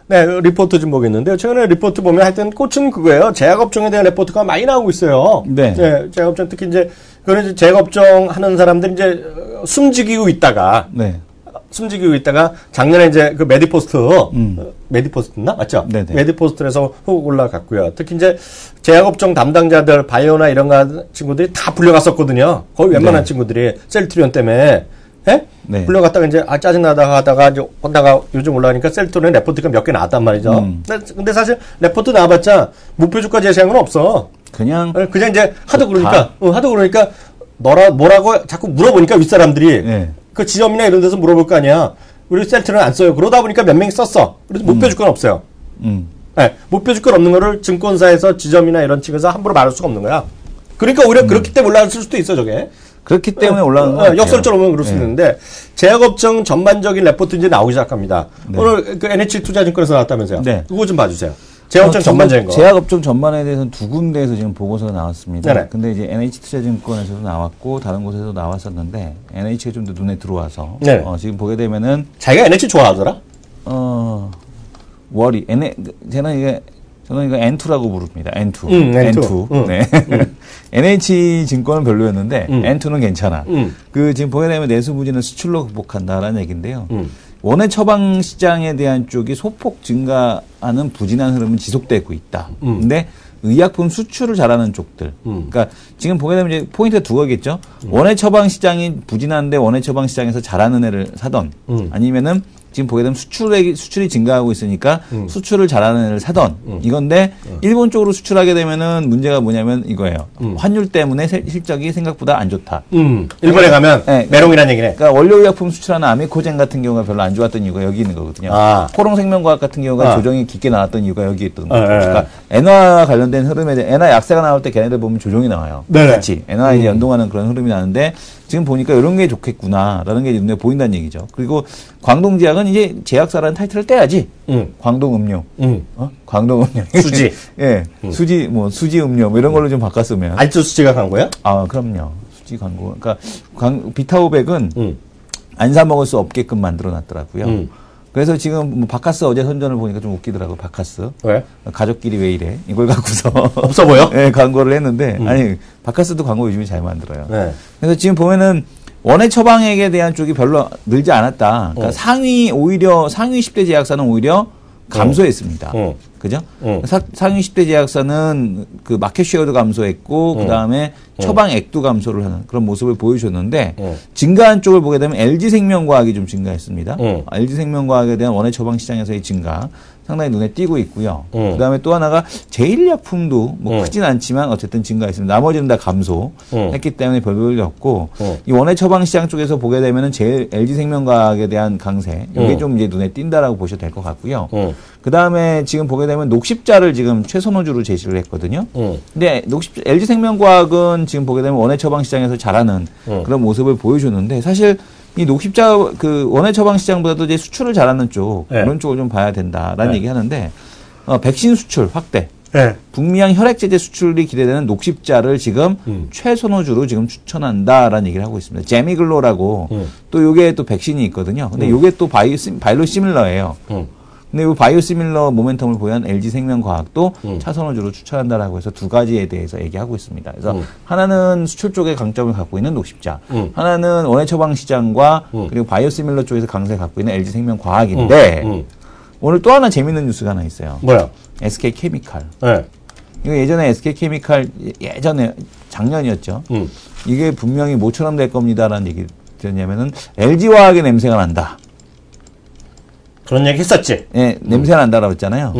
네, 리포트 좀 보겠는데요. 최근에 리포트 보면 하여튼 꽃은 그거예요. 제약업종에 대한 리포트가 많이 나오고 있어요. 네. 네, 제약업종 특히 이제 그런 이제 제약업종 하는 사람들이 이제 숨지기고 있다가 작년에 이제 그 메디포스트나 맞죠? 네네. 메디포스트에서 훅 올라갔고요. 특히 이제 제약업종 담당자들 바이오나 이런 친구들이 다 불려갔었거든요. 거의 웬만한 친구들이 셀트리온 때문에. 예? 네. 불려갔다가 이제 짜증나다가 하다가 이제 혼다가 요즘 올라가니까 셀트리온 레포트가 몇 개 나왔단 말이죠. 근데 사실 레포트 나와봤자 목표주가 제시한 건 없어. 그냥 이제 하도 그러니까 뭐라고 자꾸 물어보니까 윗사람들이 네. 그 지점이나 이런 데서 물어볼 거 아니야. 우리 셀트리온 안 써요. 그러다 보니까 몇 명이 썼어. 그래서 목표주가는 없어요. 네, 목표주가 없는 거를 증권사에서 지점이나 이런 측에서 함부로 말할 수가 없는 거야. 그러니까 오히려 그렇기 때문에 올라갔을 수도 있어, 저게. 그렇기 때문에 올라간 거예요. 역설적으로 보면 그럴 수 있는데 제약업종 전반적인 레포트 이제 나오기 시작합니다. 네. 오늘 그 NH투자증권에서 나왔다면서요. 네. 그거 좀 봐주세요. 제약업종 전반적인 거. 제약업종 전반에 대해서는 두 군데에서 지금 보고서가 나왔습니다. 네네. 근데 이제 NH투자증권에서도 나왔고 다른 곳에서도 나왔었는데 NH가 좀 더 눈에 들어와서 네. 지금 보게 되면은 자기가 NH 좋아하더라. 저는 이거 N2라고 부릅니다. N2. N2. 네. NH증권은 별로였는데 N2는 괜찮아. 지금 보게 되면 내수부진을 수출로 극복한다라는 얘기인데요. 원해 처방 시장에 대한 쪽이 소폭 증가하는 부진한 흐름은 지속되고 있다. 근데 의약품 수출을 잘하는 쪽들. 그러니까 지금 보게 되면 이제 포인트가 두 가겠죠. 원해 처방 시장이 부진한데 원해 처방 시장에서 잘하는 애를 사던 아니면은 지금 보게 되면 수출이 증가하고 있으니까 수출을 잘하는 애를 사던 이건데 일본 쪽으로 수출하게 되면은 문제가 뭐냐면 이거예요. 환율 때문에 실적이 생각보다 안 좋다. 일본에 가면 네. 메롱이라는 얘기네. 그러니까 원료의약품 수출하는 아미코젠 같은 경우가 별로 안 좋았던 이유가 여기 있는 거거든요. 코롱생명과학 같은 경우가 조정이 깊게 나왔던 이유가 여기 있던 거죠. 그러니까 엔화 관련된 흐름에 대해 엔화 약세가 나올 때 걔네들 보면 조정이 나와요. 네네. 같이 엔화 이제 연동하는 그런 흐름이 나는데 지금 보니까 이런 게 좋겠구나라는 게 눈에 보인다는 얘기죠. 그리고 광동제약은 이제 제약사라는 타이틀을 떼야지. 광동음료, 광동음료, 수지, 예, 수지 음료 뭐 이런 걸로 좀 바꿨으면. 아직도 수지가 간 거야? 그럼요. 수지 광고. 그러니까 비타오백은 안 사 먹을 수 없게끔 만들어놨더라고요. 그래서 지금 뭐 바카스 어제 선전을 보니까 좀 웃기더라고. 바카스. 왜? 가족끼리 왜 이래? 이걸 갖고서 없어 보여? 네, 광고를 했는데 아니 바카스도 광고 요즘에 잘 만들어요. 네. 그래서 지금 보면은 원해 처방액에 대한 쪽이 별로 늘지 않았다. 그러니까 상위 10대 제약사는 오히려 감소했습니다. 그죠? 상위 10대 제약사는 그 마켓 쉐어도 감소했고 그다음에 처방액도 감소를 하는 그런 모습을 보여주셨는데 증가한 쪽을 보게 되면 LG생명과학이 좀 증가했습니다. LG생명과학에 대한 원해 처방 시장에서의 증가 상당히 눈에 띄고 있고요. 그다음에 또 하나가 제일약품도 뭐 크진 않지만 어쨌든 증가했습니다. 나머지는 다 감소했기 때문에 별 볼일 없고 이 원해 처방 시장 쪽에서 보게 되면은 제일 LG생명과학에 대한 강세 이게 좀 이제 눈에 띈다라고 보셔도 될 것 같고요. 그다음에 지금 보게 되면 녹십자를 지금 최선호주로 제시를 했거든요. 근데 LG생명과학은 지금 보게 되면 원해 처방 시장에서 잘하는 그런 모습을 보여주는데 사실 이 녹십자 그 원해 처방 시장보다도 이제 수출을 잘하는 쪽 네. 그런 쪽을 좀 봐야 된다라는 네. 얘기하는데 백신 수출 확대. 네. 북미양 혈액제제 수출이 기대되는 녹십자를 지금 최선호주로 지금 추천한다라는 얘기를 하고 있습니다. 제미글로라고 또 요게 또 백신이 있거든요. 근데 요게 또 바이오시밀러예요. 근데 이 바이오시밀러 모멘텀을 보유한 LG생명과학도 차선호주로 추천한다라고 해서 두 가지에 대해서 얘기하고 있습니다. 그래서 하나는 수출 쪽에 강점을 갖고 있는 녹십자, 하나는 원해 처방 시장과 그리고 바이오시밀러 쪽에서 강세를 갖고 있는 LG생명과학인데 오늘 또 하나 재밌는 뉴스가 하나 있어요. 뭐야? SK케미칼. 네. 이거 예전에 SK케미칼 예전에 작년이었죠. 이게 분명히 뭐처럼 될 겁니다라는 얘기 들었냐면은 LG화학의 냄새가 난다. 그런 얘기 했었지. 예, 냄새가 난다라고 했잖아요.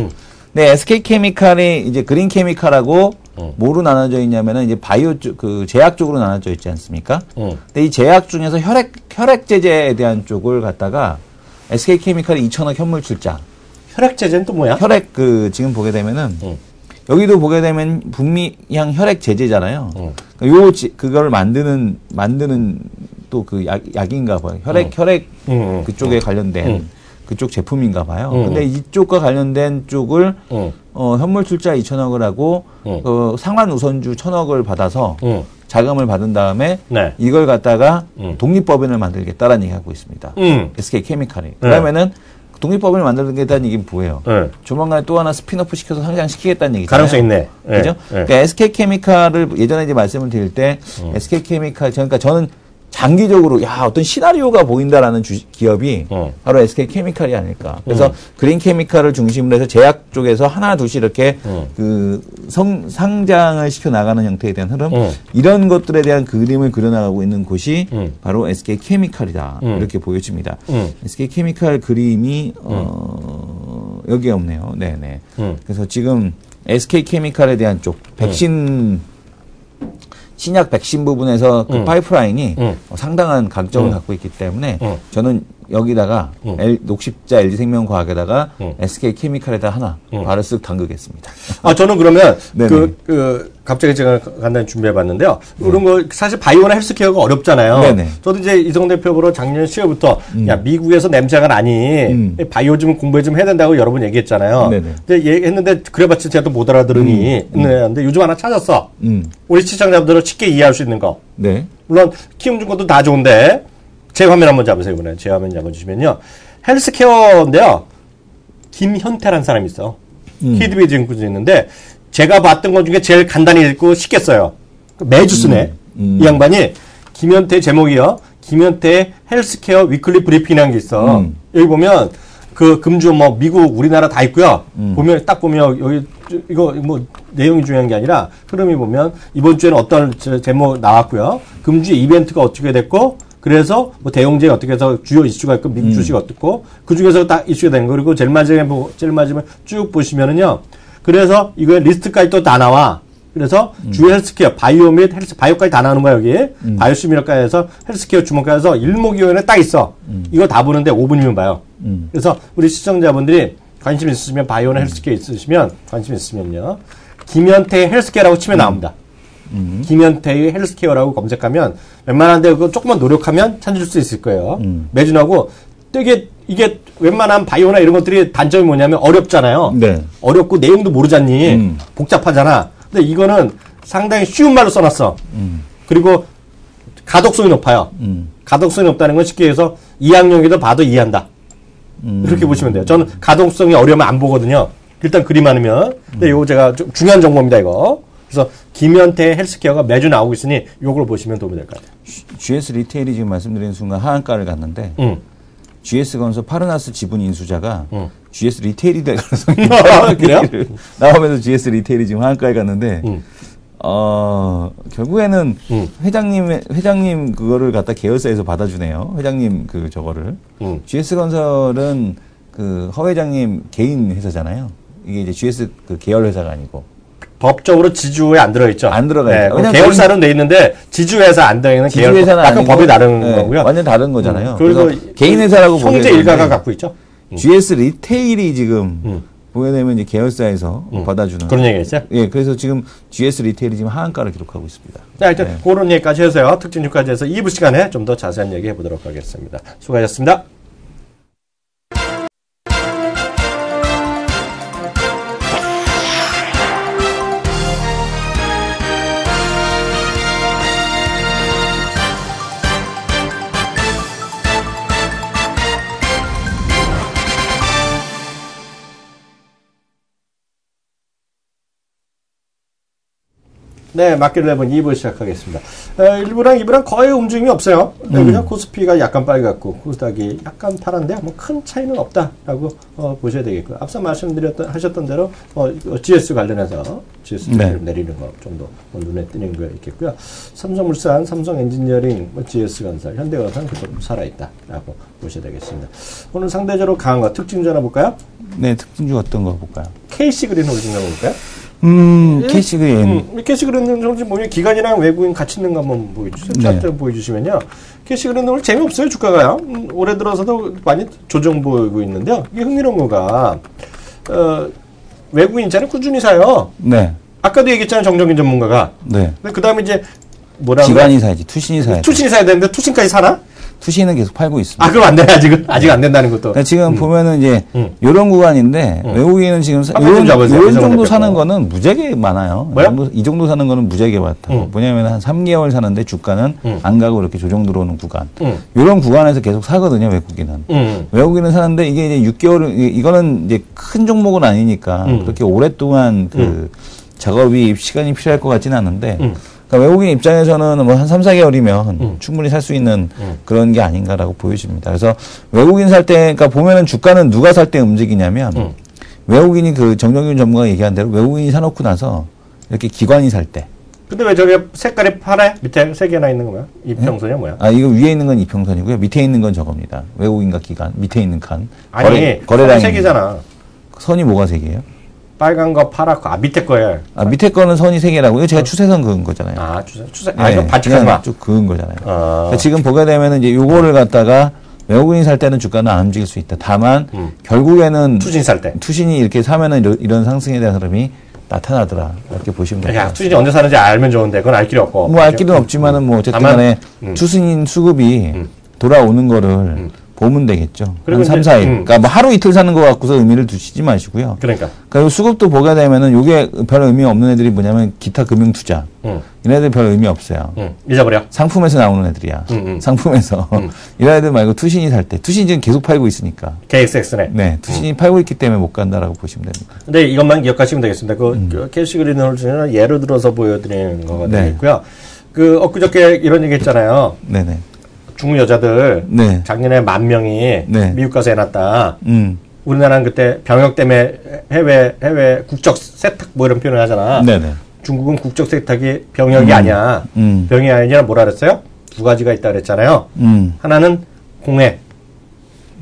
근데 SK케미칼이 이제 그린케미칼하고 뭐로 나눠져 있냐면은 이제 바이오 쪽, 그 제약 쪽으로 나눠져 있지 않습니까? 근데 이 제약 중에서 혈액 제제에 대한 쪽을 갖다가 SK케미칼이 2천억 현물 출자. 혈액 제제는 또 뭐야? 혈액 지금 보게 되면은 여기도 보게 되면 북미향 혈액 제제잖아요. 그걸 만드는 또 그 약인가 봐요. 혈액 그쪽에 관련된 그쪽 제품인가 봐요. 근데 이쪽과 관련된 쪽을 현물 출자 2천억을 하고 상환 우선주 1,000억을 받아서 자금을 받은 다음에 네. 이걸 갖다가 독립법인을 만들겠다라는 얘기하고 있습니다. SK케미칼이. 그러면은 독립법인을 만들겠다는 얘기는 뭐예요? 조만간에 또 하나 스피너프 시켜서 상장시키겠다는 얘기잖아요. 가능성 있네. 그죠? 그러니까 SK케미칼을 예전에 이제 말씀을 드릴 때 SK케미칼 그러니까 저는 장기적으로 어떤 시나리오가 보인다라는 기업이 바로 SK케미칼이 아닐까. 그래서 그린케미칼을 중심으로 해서 제약 쪽에서 하나 둘씩 이렇게 상장을 시켜 나가는 형태에 대한 흐름 이런 것들에 대한 그림을 그려나가고 있는 곳이 바로 SK케미칼이다. 이렇게 보여집니다. SK케미칼 그림이 여기에 없네요. 네네. 그래서 지금 SK케미칼에 대한 쪽 백신 신약 백신 부분에서 그 파이프라인이 상당한 강점을 갖고 있기 때문에 저는 여기다가 녹십자 LG생명과학에다가 SK케미칼에다 하나 발을 쓱 담그겠습니다. 저는 그러면 갑자기 제가 간단히 준비해봤는데요. 그런 거 사실 바이오나 헬스케어가 어렵잖아요. 네네. 저도 이제 이성 대표 보러 작년 10월부터 야 미국에서 냄새가 나니 바이오 좀 공부해 좀 해야 된다고 여러 번 얘기했잖아요. 네네. 근데 얘기했는데 그래봤자 제가 또 못 알아들으니 근데 요즘 하나 찾았어. 우리 시청자분들은 쉽게 이해할 수 있는 거. 네. 물론 키움 준 것도 다 좋은데 제 화면 한번 잡으세요. 이번에 제 화면 잡아주시면요. 헬스케어인데요. 김현태라는 사람이 있어. 키드비 증권이 있는데 제가 봤던 것 중에 제일 간단히 읽고 쉽게 써요. 매주 쓰네. 이 양반이 김현태 제목이요. 김현태의 헬스케어 위클리 브리핑이라는 게 있어. 여기 보면 그 금주 뭐 미국 우리나라 다 있고요. 보면 딱 보면 여기 이거 뭐 내용이 중요한 게 아니라 흐름이 보면 이번 주에는 어떤 제목 나왔고요. 금주 이벤트가 어떻게 됐고 그래서 뭐 대용제 어떻게 해서 주요 이슈가 있고 미국 주식 어떻고 그 중에서 딱 이슈가 된 거 그리고 제일 마지막에 쭉 보시면은요. 그래서 이거 리스트까지 또 다 나와. 그래서 주요 헬스케어, 바이오 및 바이오까지 다 나오는 거야, 여기. 바이오시밀러까지 해서 헬스케어 주목까지 해서 일목요연에 딱 있어. 이거 다 보는데 5분이면 봐요. 그래서 우리 시청자분들이 관심 있으시면 바이오나 헬스케어 있으시면 관심 있으면요. 김현태 헬스케어라고 치면 나옵니다. 김현태의 헬스케어라고 검색하면 웬만한데 그거 조금만 노력하면 찾을 수 있을 거예요. 매진하고 되게 이게 웬만한 바이오나 이런 것들이 단점이 뭐냐면 어렵잖아요. 네. 어렵고 내용도 모르잖니. 복잡하잖아. 근데 이거는 상당히 쉬운 말로 써놨어. 그리고 가독성이 높아요. 가독성이 높다는 건 쉽게 해서 2학년이도 봐도 이해한다. 이렇게 보시면 돼요. 저는 가독성이 어려우면 안 보거든요. 일단 그림 많으면. 근데 이거 제가 좀 중요한 정보입니다, 이거. 그래서 김현태 헬스케어가 매주 나오고 있으니 이걸 보시면 도움이 될 것 같아요. GS 리테일이 지금 말씀드리는 순간 하한가를 갔는데 GS건설 파르나스 지분 인수자가 GS 리테일이 될 가능성이 있다. 그래요? 나오면서 GS 리테일이 지금 하한가에 갔는데 결국에는 회장님 그거를 갖다 계열사에서 받아주네요. 회장님 그 저거를. GS건설은 그 허 회장님 개인 회사잖아요. 이게 이제 GS 그 계열 회사가 아니고. 법적으로 지주에 안 들어있죠. 안 들어가요. 네, 계열사는 돼 있는데 지주회사 안 들어있는 지주회사는 약간 아니고, 법이 다른 네, 거고요. 완전 다른 거잖아요. 그리고 개인 회사라고 형제 일가가 갖고 있죠. GS 리테일이 지금 보게 되면 이제 계열사에서 받아주는 그런 얘기겠죠? 예, 그래서 지금 GS 리테일이 지금 하한가를 기록하고 있습니다. 자, 하여튼 그런 얘기까지 해서요. 특징주까지 해서 2부 시간에 좀 더 자세한 얘기 해보도록 하겠습니다. 수고하셨습니다. 네, 마켓11 2부 시작하겠습니다. 1부랑 2부랑 거의 움직임이 없어요. 그냥 코스피가 약간 빨갛고 코스닥이 약간 파란데 뭐 큰 차이는 없다라고 보셔야 되겠고요. 앞서 하셨던 대로 GS 관련해서 GS 네. 내리는 거 좀 더 눈에 띄는 거 있겠고요. 삼성물산, 삼성엔지니어링, GS건설, 현대건설 좀 살아있다라고 보셔야 되겠습니다. 오늘 상대적으로 강한 거 특징주 하나 볼까요? 네, 특징주 어떤 거 볼까요? KC그린홀딩 한번 볼까요? 캐시그린. 캐시그린홀딩 보면 기관이랑 외국인 같이 있는 거 한번 보여주세요. 차트 보여주시면요. 캐시그린홀딩 재미없어요, 주가가요. 올해 들어서도 많이 조정 보이고 있는데요. 이게 흥미로운 거가, 외국인 있잖아요. 꾸준히 사요. 네. 아까도 얘기했잖아요, 정정균 전문가가. 네. 그 다음에 이제, 뭐라고. 기관이 사야지, 투신이 사야지. 투신이 사야 되는데, 투신까지 사나? 투신은 계속 팔고 있습니다. 아, 그럼 안 돼, 아직은. 아직 안 된다는 것도. 그러니까 지금 보면은 이제, 요런 구간인데, 외국인은 지금, 요런 정도 사는 거는 무지하게 많아요. 뭐야? 이 정도 사는 거는 무지하게 많다. 뭐냐면 한 3개월 사는데 주가는 안 가고 이렇게 조정 들어오는 구간. 요런 구간에서 계속 사거든요, 외국인은. 외국인은 사는데 이게 이제 6개월, 이거는 이제 큰 종목은 아니니까, 그렇게 오랫동안 작업이 시간이 필요할 것 같지는 않은데, 그러니까 외국인 입장에서는 뭐 한 3, 4개월이면 충분히 살 수 있는 그런 게 아닌가라고 보여집니다. 그래서 외국인 살 때, 그러니까 보면은 주가는 누가 살 때 움직이냐면 외국인이 그 정정균 전문가가 얘기한 대로 외국인이 사놓고 나서 이렇게 기관이 살 때. 근데 왜 저게 색깔이 파래? 밑에 3개나 있는 거야? 이평선이야 뭐야? 아, 이거 위에 있는 건 이평선이고요. 밑에 있는 건 저겁니다. 외국인과 기관. 밑에 있는 칸. 아니, 거래량이 3개잖아. 선이 뭐가 3개예요? 빨간 거, 파랗고, 밑에 거예요. 아, 밑에 거는 선이 3개라고. 이거 제가 추세선 그은 거잖아요. 아, 추세. 아, 이거 반칙하지 마. 쭉 그은 거잖아요. 그러니까 지금 보게 되면은 이제 요거를 갖다가 외국인이 살 때는 주가는 안 움직일 수 있다. 다만, 결국에는. 투신 살 때. 투신이 이렇게 사면은 이런 상승에 대한 흐름이 나타나더라. 이렇게 보시면 됩니다. 야, 투신이 언제 사는지 알면 좋은데, 그건 알 길이 없고. 뭐 알 길은 없지만은 뭐 어쨌든 간에 투신 수급이 돌아오는 거를 보면 되겠죠. 한 3, 4일. 그러니까 뭐 하루 이틀 사는 거 갖고서 의미를 두시지 마시고요. 그러니까. 그리고 수급도 보게 되면은 요게 별 의미 없는 애들이 뭐냐면 기타 금융 투자. 이런 애들 별 의미 없어요. 잊어버려. 상품에서 나오는 애들이야. 상품에서. 이런 애들 말고 투신이 살 때. 투신이 지금 계속 팔고 있으니까. KXX네. 네. 투신이 팔고 있기 때문에 못 간다라고 보시면 됩니다. 근데 이것만 기억하시면 되겠습니다. 그 캐시그린홀딩은 예를 들어서 보여드리는 거가 네. 되겠고요. 엊그저께 이런 얘기 했잖아요. 네네. 중국 여자들 네. 작년에 10,000명이 네. 미국 가서 해놨다. 우리나라는 그때 병역 때문에 해외 국적 세탁 뭐 이런 표현을 하잖아. 네네. 중국은 국적 세탁이 병역이 아니야. 병역이 아니라 뭐라 그랬어요? 2가지가 있다 그랬잖아요. 하나는 공해,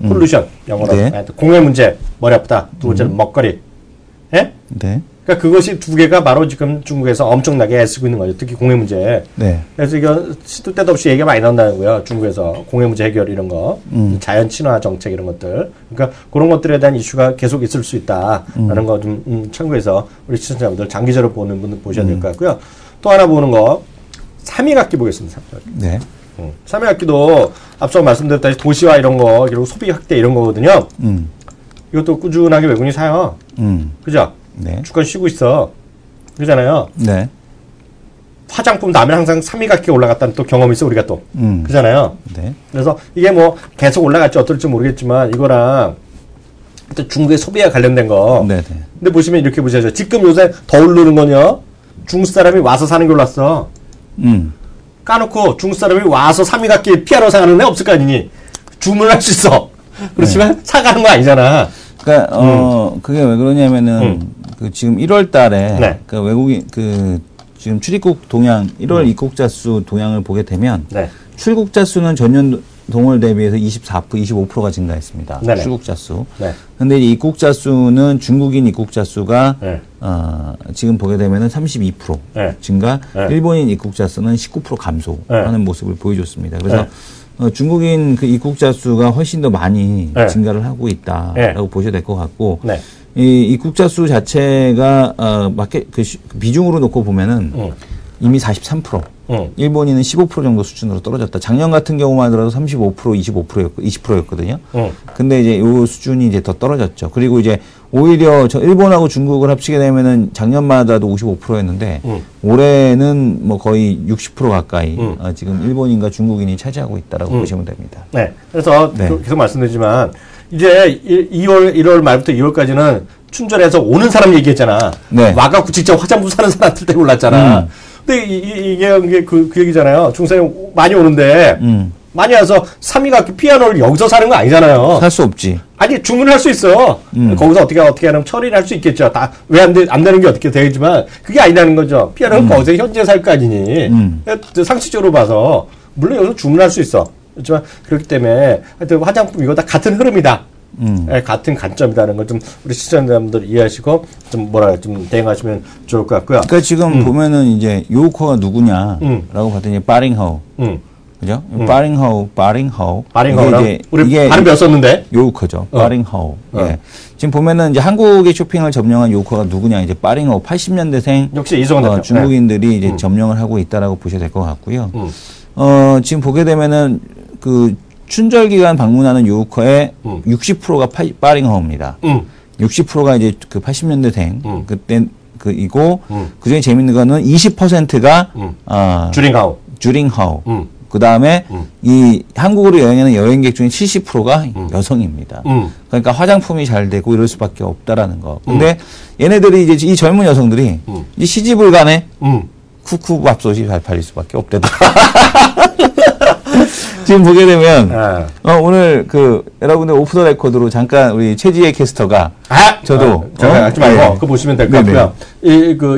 폴루션, 영어로. 네. 공해 문제, 머리 아프다. 두 번째는 먹거리. 예? 네. 그러니까 그것이 2개가 바로 지금 중국에서 엄청나게 애쓰고 있는 거죠. 특히 공해 문제. 네. 그래서 이거 시도 때도 없이 얘기가 많이 나온다는 거예요. 중국에서 공해 문제 해결 이런 거, 자연 친화 정책 이런 것들. 그러니까 그런 것들에 대한 이슈가 계속 있을 수 있다라는 거 좀 참고해서 우리 시청자분들 장기적으로 보는 분들 보셔야 될 것 같고요. 또 하나 보는 거, 3위각기 보겠습니다. 3위각기. 네. 3위각기도 앞서 말씀드렸다시피 도시화 이런 거, 그리고 소비 확대 이런 거거든요. 이것도 꾸준하게 외국인이 사요. 그죠? 네. 주가 쉬고 있어. 그러잖아요. 네. 화장품 나면 항상 3위각기가 올라갔다는 또 경험이 있어, 우리가 또. 그잖아요. 네. 그래서 이게 뭐 계속 올라갈지 어떨지 모르겠지만 이거랑 또 중국의 소비와 관련된 거. 네네. 근데 보시면 이렇게 보셔야죠. 지금 요새 더 오르는 거요. 중국 사람이 와서 사는 게 올랐어. 까놓고 중국 사람이 와서 3위각기 피하러 사는 애 없을 거 아니니. 주문할 수 있어. 그렇지만 사가는 거 아니잖아. 그러니까 그게 왜 그러냐면은 그 지금 1월 달에 네. 그 외국인 지금 출입국 동향 1월 입국자 수 동향을 보게 되면 네. 출국자 수는 전년 동월 대비해서 25%가 증가했습니다. 네네. 출국자 수. 네. 근데 이 입국자 수는 중국인 입국자 수가 네. 지금 보게 되면은 32% 네. 증가, 네. 일본인 입국자 수는 19% 감소하는 네. 모습을 보여줬습니다. 그래서 네. 중국인 그 입국자 수가 훨씬 더 많이 네. 증가를 하고 있다라고 네. 보셔야 될 것 같고 네. 이 입국자 수 자체가 마켓 그 비중으로 놓고 보면은 이미 43%, 일본인은 15% 정도 수준으로 떨어졌다. 작년 같은 경우만 하더라도 35%, 20%였거든요. 근데 이제 요 수준이 이제 더 떨어졌죠. 그리고 이제 오히려 일본하고 중국을 합치게 되면은 작년마다도 55%였는데 올해는 뭐 거의 60% 가까이 지금 일본인과 중국인이 차지하고 있다라고 보시면 됩니다. 네. 그래서 네. 계속 말씀드리지만 이제 1월 말부터 2월까지는 춘절에서 오는 사람 얘기했잖아. 네. 와갖고 직접 화장품 사는 사람들 때문에 올랐잖아. 근데 이게 그 얘기잖아요. 중산이 많이 오는데 많이 와서 3위가 피아노를 여기서 사는 거 아니잖아요. 살 수 없지. 아니 주문할 수 있어. 거기서 어떻게 하면 처리를 할 수 있겠죠. 다 왜 안 되는 게 어떻게 되지만 그게 아니라는 거죠. 피아노는 거기서 현재 살 거 아니니. 상식적으로 봐서 물론 여기서 주문할 수 있어. 그렇지만 그렇기 때문에 하여튼 화장품 이거 다 같은 흐름이다. 같은 관점이라는 걸 좀 우리 시청자분들 이해하시고 좀 좀 대응하시면 좋을 것 같고요. 그러니까 지금 보면은 이제 요우커가 누구냐라고 봤더니 빠링하우. 그죠? 빠링하우. 우리 발음 배웠었는데. 요우커죠. 빠링하우. 예. 지금 보면은 이제 한국의 쇼핑을 점령한 요우커가 누구냐 이제 빠링하우 80년대생 역시 이성원 대표. 중국인들이 이제 점령을 하고 있다라고 보셔야 될 것 같고요. 지금 보게 되면은 그 춘절 기간 방문하는 요우커의 60%가 빠링하우입니다. 60%가 이제 그 80년대생 그때 이고 그중에 재밌는 거는 20%가 주링하우. 그 다음에 이 한국으로 여행하는 여행객 중에 70%가 여성입니다. 그러니까 화장품이 잘 되고 이럴 수밖에 없다라는 거. 근데 얘네들이 이제 이 젊은 여성들이 이 시집을 가네. 쿠쿠 밥솥이 잘 팔릴 수밖에 없대다. 지금 보게 되면 오늘 그 여러분들 오프 더 레코드로 잠깐 우리 최지혜 캐스터가 저도 하지 말고 그거 보시면 될 것 같고요.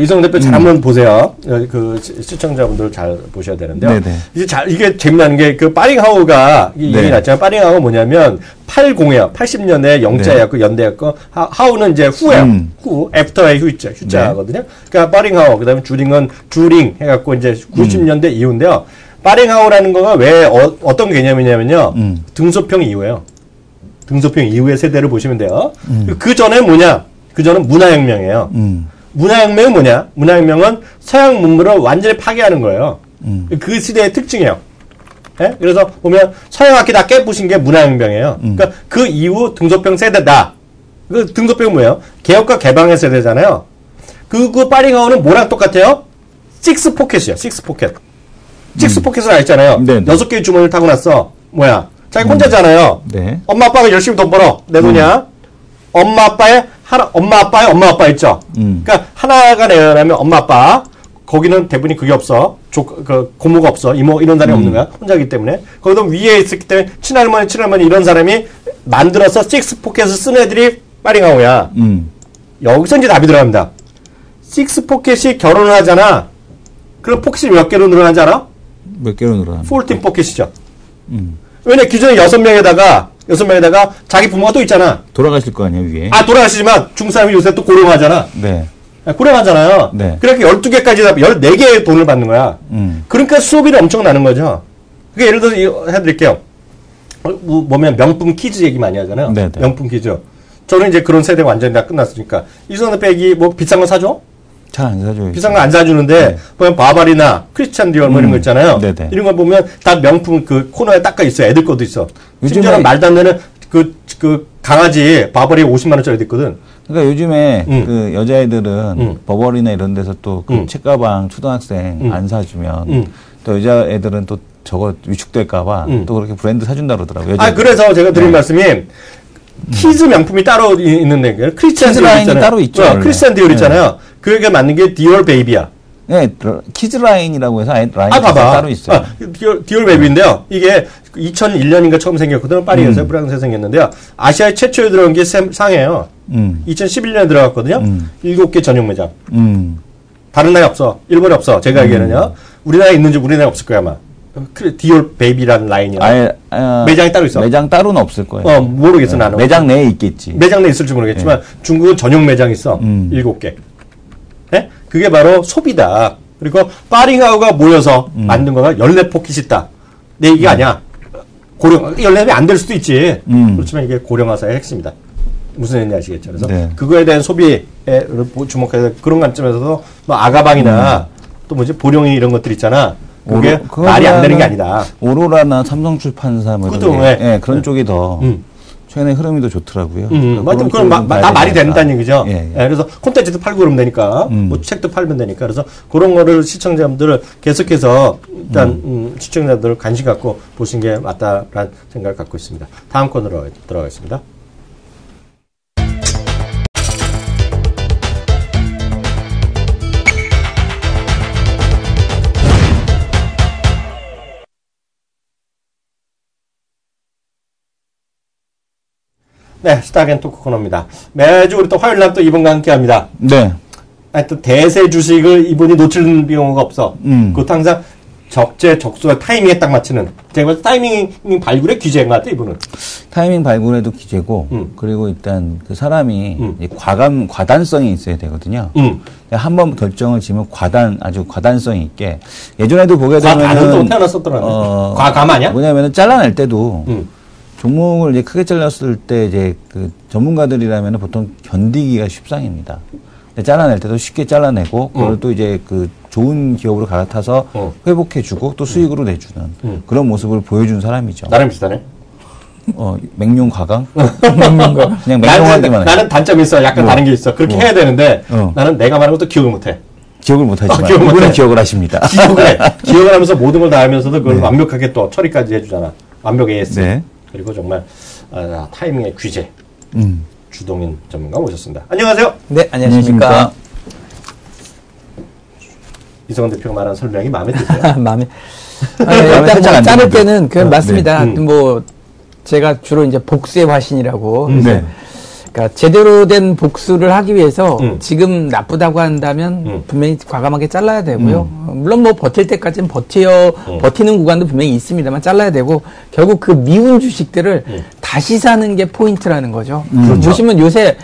이성 대표 잘 한번 보세요. 그 시청자분들 잘 보셔야 되는데요. 네네. 이게 재미나는 게 그 빠링하우가 얘기 났잖아요. 빠링하우가 뭐냐면 80이에요. 80년에 영자였고 연대였고 하우는 이제 후예요. 후 애프터의 후자거든요. 그러니까 빠링하우 그다음에 주링은 주링 해갖고 이제 90년대 이후인데요. 빠링하우라는 거가 왜 어떤 개념이냐면요. 등소평 이후예요. 등소평 이후의 세대를 보시면 돼요. 그 전에 뭐냐? 그 전은 문화혁명이에요. 문화혁명은 뭐냐? 문화혁명은 서양 문물을 완전히 파괴하는 거예요. 그 시대의 특징이에요. 예? 그래서 보면 서양 악기 다 깨부신 게 문화혁명이에요. 그러니까 그 이후 등소평 세대다. 그 등소평은 뭐예요? 개혁과 개방의 세대잖아요. 그 빠링하우는 뭐랑 똑같아요? 식스 포켓이에요. 식스 포켓. 식스 포켓을 알잖아요. 6개의 주머니를 타고 났어. 뭐야? 자기 혼자잖아요. 네. 엄마 아빠가 열심히 돈 벌어. 내 돈이야. 엄마 아빠의 엄마 아빠 있죠. 그러니까 하나가 내려면 엄마 아빠. 거기는 대부분이 그게 없어. 고모가 없어. 이모 이런 사람이 없는 거야. 혼자기 때문에. 거기도 위에 있었기 때문에 친할머니 이런 사람이 만들어서 식스 포켓을 쓴 애들이 빠링하우야. 여기서 이제 답이 들어갑니다. 식스 포켓이 결혼을 하잖아. 그럼 포켓이 몇 개로 늘어나지 않아? 몇 개로 늘어나? 14 포켓이죠. 왜냐 기존에 6명에다가 자기 부모가 또 있잖아. 돌아가실 거 아니에요, 위에. 돌아가시지만 중국 사람이 요새 또 고령하잖아. 네. 고령하잖아요. 네. 그러니까 12개까지 14개의 돈을 받는 거야. 그러니까 수업비는 엄청 나는 거죠. 그게 예를 들어서 해드릴게요. 뭐면 명품 퀴즈 얘기 많이 하잖아요. 네네. 명품 퀴즈. 저는 이제 그런 세대가 완전히 다 끝났으니까. 이성대 백이 뭐 비싼 거 사줘? 잘 안 사줘요. 비싼 거 안 사주는데, 네. 보면 바바리나 크리스찬 디올 뭐 이런 거 있잖아요. 네네. 이런 거 보면 다 명품 그 코너에 닦아 있어요. 애들 것도 있어. 요즘에- 심지어는 말도 안 되는 그 강아지 바바리 50만원짜리도 있거든. 그러니까 요즘에 그 여자애들은 버버리나 이런 데서 또 그 책가방 초등학생 안 사주면 또 여자애들은 또 저거 위축될까봐 또 그렇게 브랜드 사준다 그러더라고요. 그래서 제가 드린 말씀이 키즈 명품이 따로 있는데 크리스찬 키즈 디올 라인이 있잖아요. 따로 있죠, 원래. 크리스찬 디올 있잖아요. 그게 맞는 게 디올 베이비야. 네, 키즈 라인이라고 해서 라인이 봐봐. 따로 있어요. 디올 베이비인데요. 이게 2001년인가 처음 생겼거든요. 파리에서 프랑스에 생겼는데요. 아시아에 최초에 들어온 게 상해요. 2011년에 들어갔거든요. 7개 전용 매장. 다른 나라에 없어. 일본에 없어. 제가 알기에는요. 우리나라에 있는지 우리나라에 없을 거야 아마. 디올 베이비라는 라인이요. 매장이 따로 있어. 매장 따로는 없을 거예요. 모르겠어 나는. 매장 내에 있겠지. 매장 내에 있을지 모르겠지만 중국은 전용 매장이 있어. 7개. 네? 그게 바로 소비다. 그리고 파링하우가 모여서 만든 거가 14포켓이 있다. 내 얘기가 아니야. 고령 연랩이 안 될 수도 있지. 그렇지만 이게 고령화사의 핵심이다. 무슨 얘기인지 아시겠죠? 그래서 네. 그거에 대한 소비에 주목해서 그런 관점에서도 뭐 아가방이나 또 뭐지 보령이 이런 것들 있잖아. 그게 말이 안 되는 게 아니다. 오로라나 삼성출판사 뭐 그것도 이런 게, 예, 그런 쪽이 더 최근에 흐름이 더 좋더라고요. 맞죠. 그럼 다 말이 된다는 얘기죠. 예, 예. 그래서 콘텐츠도 팔고 그러면 되니까, 뭐 책도 팔면 되니까. 그래서 그런 거를 시청자분들을 계속해서 일단 시청자들 관심 갖고 보시는 게 맞다라는 생각을 갖고 있습니다. 다음 코너로 들어가겠습니다. 네, 스타겐 토크 코너입니다. 매주 우리 또 화요일 날 또 이분과 함께 합니다. 네. 하여튼 대세 주식을 이분이 놓치는 경우가 없어. 그것도 항상 적재적소의 타이밍에 딱 맞추는. 제가 봤을 때 타이밍 발굴의 기재인 것 같아, 이분은. 타이밍 발굴에도 기재고, 그리고 일단 그 사람이 이제 과단성이 있어야 되거든요. 한번 결정을 지면 아주 과단성이 있게. 예전에도 보게 되면. 과단은 또 태어났었더라고요. 과감 아니야? 뭐냐면은 잘라낼 때도. 종목을 이제 크게 잘랐을 때 이제 그 전문가들이라면 보통 견디기가 쉽상입니다. 잘라낼 때도 쉽게 잘라내고 그걸 또 이제 그 좋은 기업으로 갈아타서 회복해주고 또 수익으로 내주는 그런 모습을 보여준 사람이죠. 나랑 비슷하네. 맹용 과강? 맹용과강. 그냥 맹용하기만 해. 나는 단점이 있어. 약간 다른 게 있어. 그렇게 해야 되는데 나는 내가 말한 것도 기억을 못해. 기억을 못하지만 이분은 기억을 하십니다. 기억을 해. 기억을 하면서 모든 걸 다 하면서도 그걸 완벽하게 또 처리까지 해주잖아. 완벽 AS. 네. 그리고 정말 타이밍의 귀재 주동인 전문가 모셨습니다. 안녕하세요. 네, 안녕하십니까. 이성원 대표가 말한 설명이 마음에 드세요? 마음에. 일단 뭐 자를 때는 그냥 맞습니다. 네. 뭐 제가 주로 이제 복수의 화신이라고. 네. 그러니까 제대로 된 복수를 하기 위해서 지금 나쁘다고 한다면 분명히 과감하게 잘라야 되고요. 물론 뭐 버틸 때까지는 버티는 구간도 분명히 있습니다만 잘라야 되고 결국 그 미운 주식들을 다시 사는 게 포인트라는 거죠. 그렇죠. 보시면 요새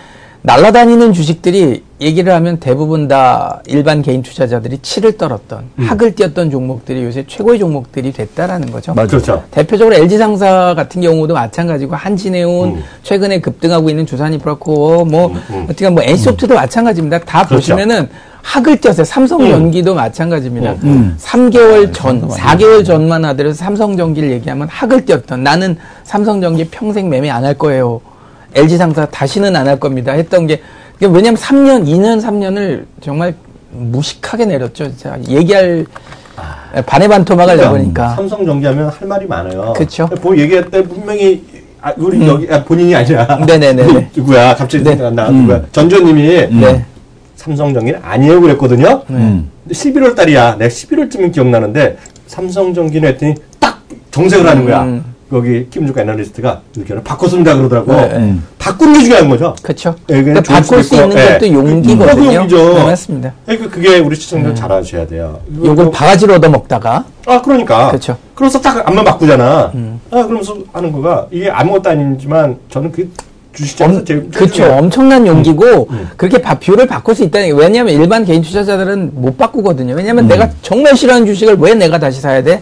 날아다니는 주식들이 얘기를 하면 대부분 다 일반 개인 투자자들이 치를 떨었던 학을 띄었던 종목들이 요새 최고의 종목들이 됐다라는 거죠. 맞죠. 그렇죠. 대표적으로 LG상사 같은 경우도 마찬가지고 한진해운 최근에 급등하고 있는 두산이프라코어 어떻게 뭐 NC소프트도 마찬가지입니다. 다 그렇죠. 보시면은 학을 띄었어요. 삼성전기도 마찬가지입니다. 3개월 전, 4개월 전만 하더라도 삼성전기를 얘기하면 학을 띄었던 나는 삼성전기 평생 매매 안 할 거예요. LG상사 다시는 안 할 겁니다. 했던 게 왜냐면 2년 3년을 정말 무식하게 내렸죠. 진짜 얘기할 반해반토막을 내보니까. 삼성전기하면 할 말이 많아요. 그렇죠. 얘기할 때 분명히 우리 여기 본인이 아니라 네네네. 누구야 갑자기 생각나 누구야 전조님이 네. 삼성전기는 아니에요 그랬거든요. 11월 달이야. 내가 11월쯤은 기억나는데 삼성전기는 했더니 딱 정색을 하는 거야. 거기 김주국 애널리스트가 의견을 바꿨습니다 그러더라고. 바꾸는 게 중요한 거죠. 그렇죠. 그러니까 바꿀 수 있는 것도 용기거든요. 용기죠. 네, 맞습니다. 그게 우리 시청자들 잘 아셔야 돼요. 요걸 바가지로 얻어먹다가. 그러니까. 그렇죠. 그래서 딱 앞만 바꾸잖아. 그러면서 하는 거가 이게 아무것도 아니지만 저는 그 주식장에서 제일 그렇죠. 엄청난 용기고 그렇게 뷰를 바꿀 수 있다는 게 왜냐하면 일반 개인 투자자들은 못 바꾸거든요. 왜냐하면 내가 정말 싫어하는 주식을 왜 내가 다시 사야 돼?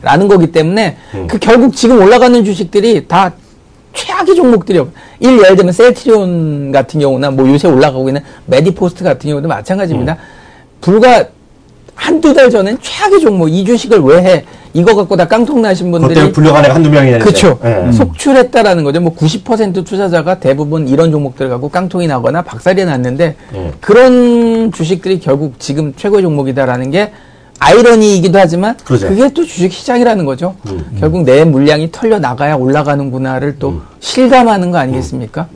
라는 거기 때문에 그 결국 지금 올라가는 주식들이 다 최악의 종목들이요. 예를 들면 셀트리온 같은 경우나 뭐 요새 올라가고 있는 메디포스트 같은 경우도 마찬가지입니다. 불과 한두 달 전엔 최악의 종목 이 주식을 왜 해? 이거 갖고 다 깡통 나신 분들이 불려간 애가 한두 명이냐. 그렇죠. 속출했다라는 거죠. 뭐 90% 투자자가 대부분 이런 종목들 갖고 깡통이 나거나 박살이 났는데 그런 주식들이 결국 지금 최고의 종목이다라는 게 아이러니이기도 하지만 그러죠. 그게 또 주식 시장이라는 거죠. 결국 내 물량이 털려 나가야 올라가는구나를 또 실감하는 거 아니겠습니까?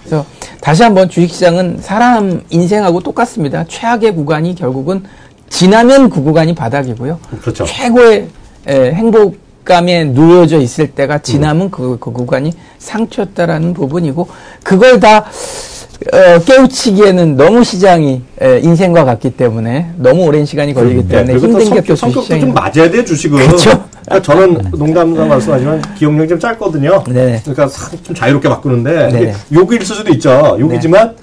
그래서 다시 한번 주식 시장은 사람 인생하고 똑같습니다. 최악의 구간이 결국은 지나면 그 구간이 바닥이고요. 그렇죠. 최고의 행복감에 누워져 있을 때가 지나면 그 구간이 상처였다라는 부분이고 그걸 다 깨우치기에는 너무 시장이 인생과 같기 때문에 너무 오랜 시간이 걸리기 때문에 힘든 게 또 성격도 좀 맞아야 돼 주식은. 그렇죠. 그러니까 저는 농담삼아 말씀하지만 기억력이 좀 짧거든요. 네네. 그러니까 좀 자유롭게 바꾸는데 네네. 욕이 있을 수도 있죠. 욕이지만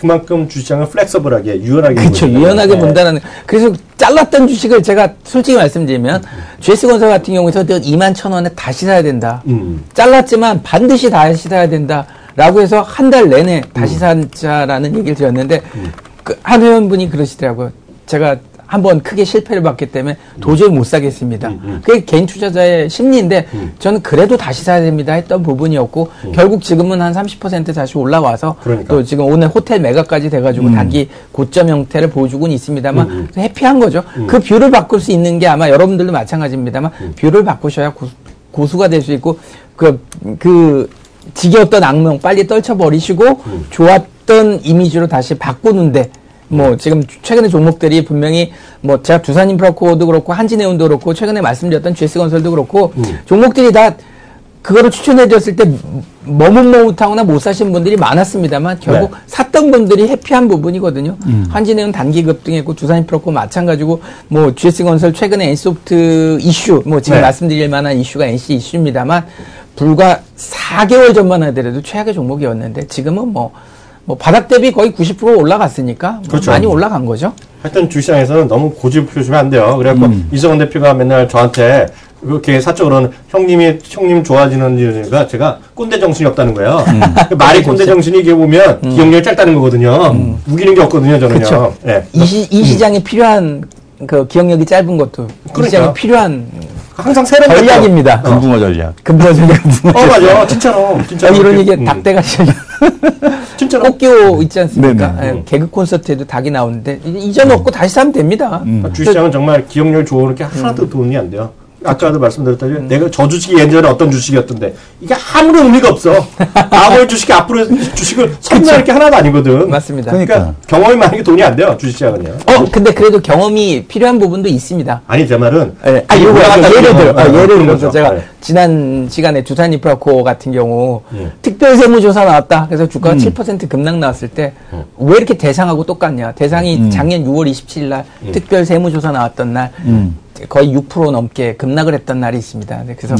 그만큼 주시장을 플렉서블하게 유연하게 그렇죠. 유연하게 본다는 그래서 잘랐던 주식을 제가 솔직히 말씀드리면 GS건설 같은 경우에서 21,000원에 다시 사야 된다. 잘랐지만 반드시 다시 사야 된다라고 해서 한 달 내내 다시 사자라는 얘기를 드렸는데 한 회원분이 그러시더라고요. 제가 한번 크게 실패를 봤기 때문에 도저히 못 사겠습니다. 그게 개인 투자자의 심리인데 저는 그래도 다시 사야 됩니다 했던 부분이었고 결국 지금은 한 30% 다시 올라와서 또 지금 오늘 호텔 매각까지 돼가지고 단기 고점 형태를 보여주고는 있습니다만 해피한 거죠. 그 뷰를 바꿀 수 있는 게 아마 여러분들도 마찬가지입니다만 뷰를 바꾸셔야 고수가 될 수 있고 그 지겨웠던 악몽 빨리 떨쳐버리시고 좋았던 이미지로 다시 바꾸는데 뭐 지금 최근에 종목들이 분명히 뭐 제가 두산인프라코도 그렇고 한진해운도 그렇고 최근에 말씀드렸던 GS건설도 그렇고 종목들이 다 그거를 추천해드렸을 때 머뭇머뭇하거나 못 사신 분들이 많았습니다만 결국 샀던 분들이 해피한 부분이거든요. 한진해운 단기 급등했고 두산인프라코 마찬가지고 뭐 GS건설 최근에 NC소프트 이슈 뭐 지금 말씀드릴 만한 이슈가 NC 이슈입니다만 불과 4개월 전만 하더라도 최악의 종목이었는데 지금은 뭐 바닥 대비 거의 90% 올라갔으니까 그렇죠. 많이 올라간 거죠. 하여튼 주시장에서는 너무 고집을 피우시면 안 돼요. 그래갖고 이성원 대표가 맨날 저한테 그렇게 사적으로는 형님 좋아지는 이유가 제가 꼰대 정신이 없다는 거예요. 말이 꼰대 정신이 이게 보면 기억력이 짧다는 거거든요. 우기는 게 없거든요, 저는요. 그렇죠. 네. 이 시장에 필요한 그 기억력이 짧은 것도 이 시장에 필요한 항상 새로운 전략입니다. 금붕어 전략. 금붕어 전략. 맞아. 진짜로. 이런 얘기에 닭대가 진짜로. 꽃기호 있지 않습니까? 개그 콘서트에도 닭이 나오는데 잊어먹고 다시 사면 됩니다. 주시장은 정말 기억력이 좋은 게 하나도 도움이 안 돼요. 아까도 말씀드렸다시피 내가 저 주식이 예전에 어떤 주식이었던데 이게 아무런 의미가 없어. 과거의 주식이 앞으로 주식을 선회할 게 하나도 아니거든. 맞습니다. 그러니까 경험이 많은 게 돈이 안 돼요. 주식시장은요. 근데 그래도 경험이 필요한 부분도 있습니다. 아니 제 말은 예를 들어서 제가 지난 시간에 두산인프라코 같은 경우 특별 세무조사 나왔다. 그래서 주가가 7% 급락 나왔을 때 왜 이렇게 대상하고 똑같냐? 대상이 작년 6월 27일 날 특별 세무조사 나왔던 날 거의 6% 넘게 급락을 했던 날이 있습니다. 그래서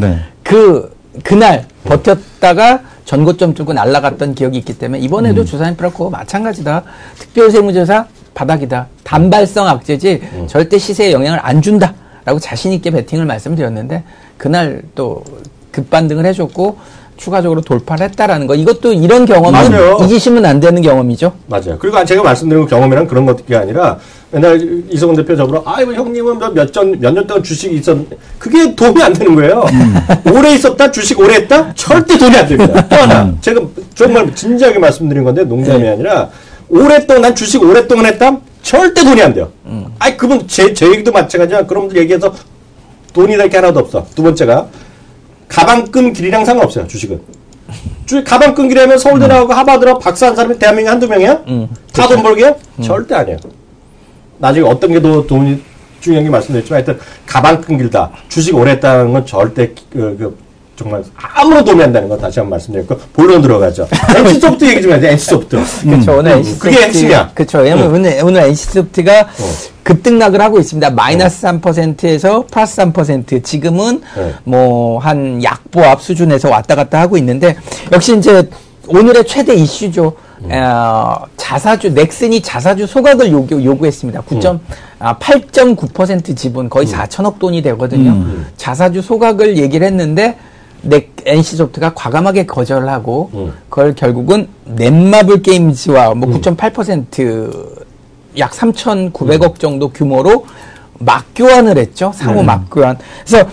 그날 버텼다가 전고점 뚫고 날아갔던 기억이 있기 때문에 이번에도 두산인프라코 마찬가지다. 특별세무조사 바닥이다. 단발성 악재지 절대 시세에 영향을 안 준다라고 자신 있게 베팅을 말씀드렸는데 그날 또 급반등을 해줬고 추가적으로 돌파를 했다라는 거. 이것도 이런 경험은 맞아요. 잊으시면 안 되는 경험이죠. 맞아요. 그리고 제가 말씀드린 경험이란 그런 것이 아니라 맨날 이성훈 대표 저보러 이거 형님은 몇 년 동안 주식이 있었는데 그게 돈이 안 되는 거예요. 오래 있었다? 주식 오래 했다? 절대 돈이 안 됩니다. 또 하나 제가 정말 진지하게 말씀드린 건데 농담이 아니라 오랫동안 난 주식 오랫동안 했다? 절대 돈이 안 돼요. 그분 제 얘기도 마찬가지야. 그런 분들 얘기해서 돈이 될 게 하나도 없어. 두 번째가 가방끈 길이랑 상관없어요. 주식은. 가방끈 길이라면 서울대 나오고 하버드 나오고 박사한 사람이 대한민국에 한두 명이야? 다 돈 벌게요? 절대 아니에요. 나중에 어떤 게 더 돈이 중요한 게 말씀드렸지만 하여튼 가방끈 길다. 주식 오래 했다는 건 절대 정말 아무런 도움이 안 되는 거 다시 한번 말씀드렸고 본론 들어가죠. NC소프트 얘기 좀 해야죠. NC소프트. 그렇죠. 오늘 NC소프트 그게 핵심이야. 그렇죠. 왜냐면 오늘 NC소프트가 급등락을 하고 있습니다. 마이너스 3%에서 플러스 3%. 지금은 뭐 한 약보합 수준에서 왔다 갔다 하고 있는데 역시 이제 오늘의 최대 이슈죠. 자사주 넥슨이 자사주 소각을 요구했습니다. 8.9% 지분 거의 4천억 돈이 되거든요. 자사주 소각을 얘기를 했는데 NC소프트가 과감하게 거절을 하고 그걸 결국은 넷마블 게임즈와 뭐 9.8% 약 3,900억 정도 규모로 맞교환을 했죠. 상호 맞교환. 그래서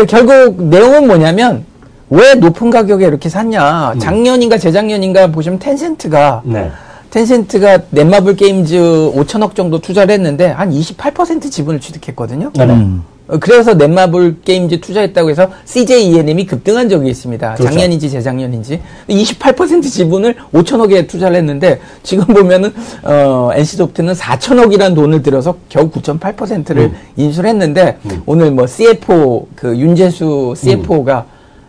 결국 내용은 뭐냐면 왜 높은 가격에 이렇게 샀냐. 작년인가 재작년인가 보시면 텐센트가 넷마블 게임즈 5천억 정도 투자를 했는데 한 28% 지분을 취득했거든요. 그래서 넷마블 게임즈 투자했다고 해서 CJENM이 급등한 적이 있습니다. 그렇죠. 작년인지 재작년인지 28% 지분을 5천억에 투자를 했는데 지금 보면은 NC소프트는 4천억이라는 돈을 들여서 겨우 9.8%를 인수를 했는데 오늘 뭐 CFO 그 윤재수 CFO가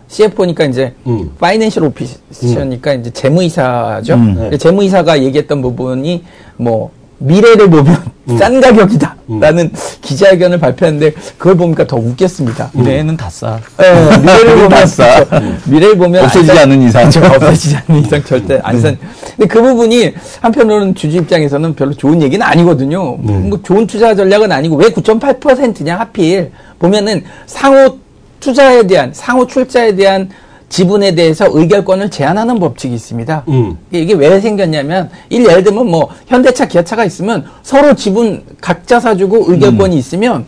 CFO니까 이제 파이낸셜 오피서니까 이제 재무이사죠. 재무이사가 얘기했던 부분이 뭐 미래를 보면 싼 가격이다 라는 기자회견을 발표했는데 그걸 보니까 더 웃겼습니다. 미래에는 다 싸. 네, 미래를 보면 미래를 보면 없어지지 않는 이상 없어지지 않는 이상 절대 안 산. 근데 그 부분이 한편으로는 주주 입장에서는 별로 좋은 얘기는 아니거든요. 뭐 좋은 투자 전략은 아니고 왜 9.8%냐 하필 보면은 상호 투자에 대한 상호 출자에 대한 지분에 대해서 의결권을 제한하는 법칙이 있습니다. 이게 왜 생겼냐면 예를 들면 뭐 현대차, 기아차가 있으면 서로 지분 각자 사주고 의결권이 있으면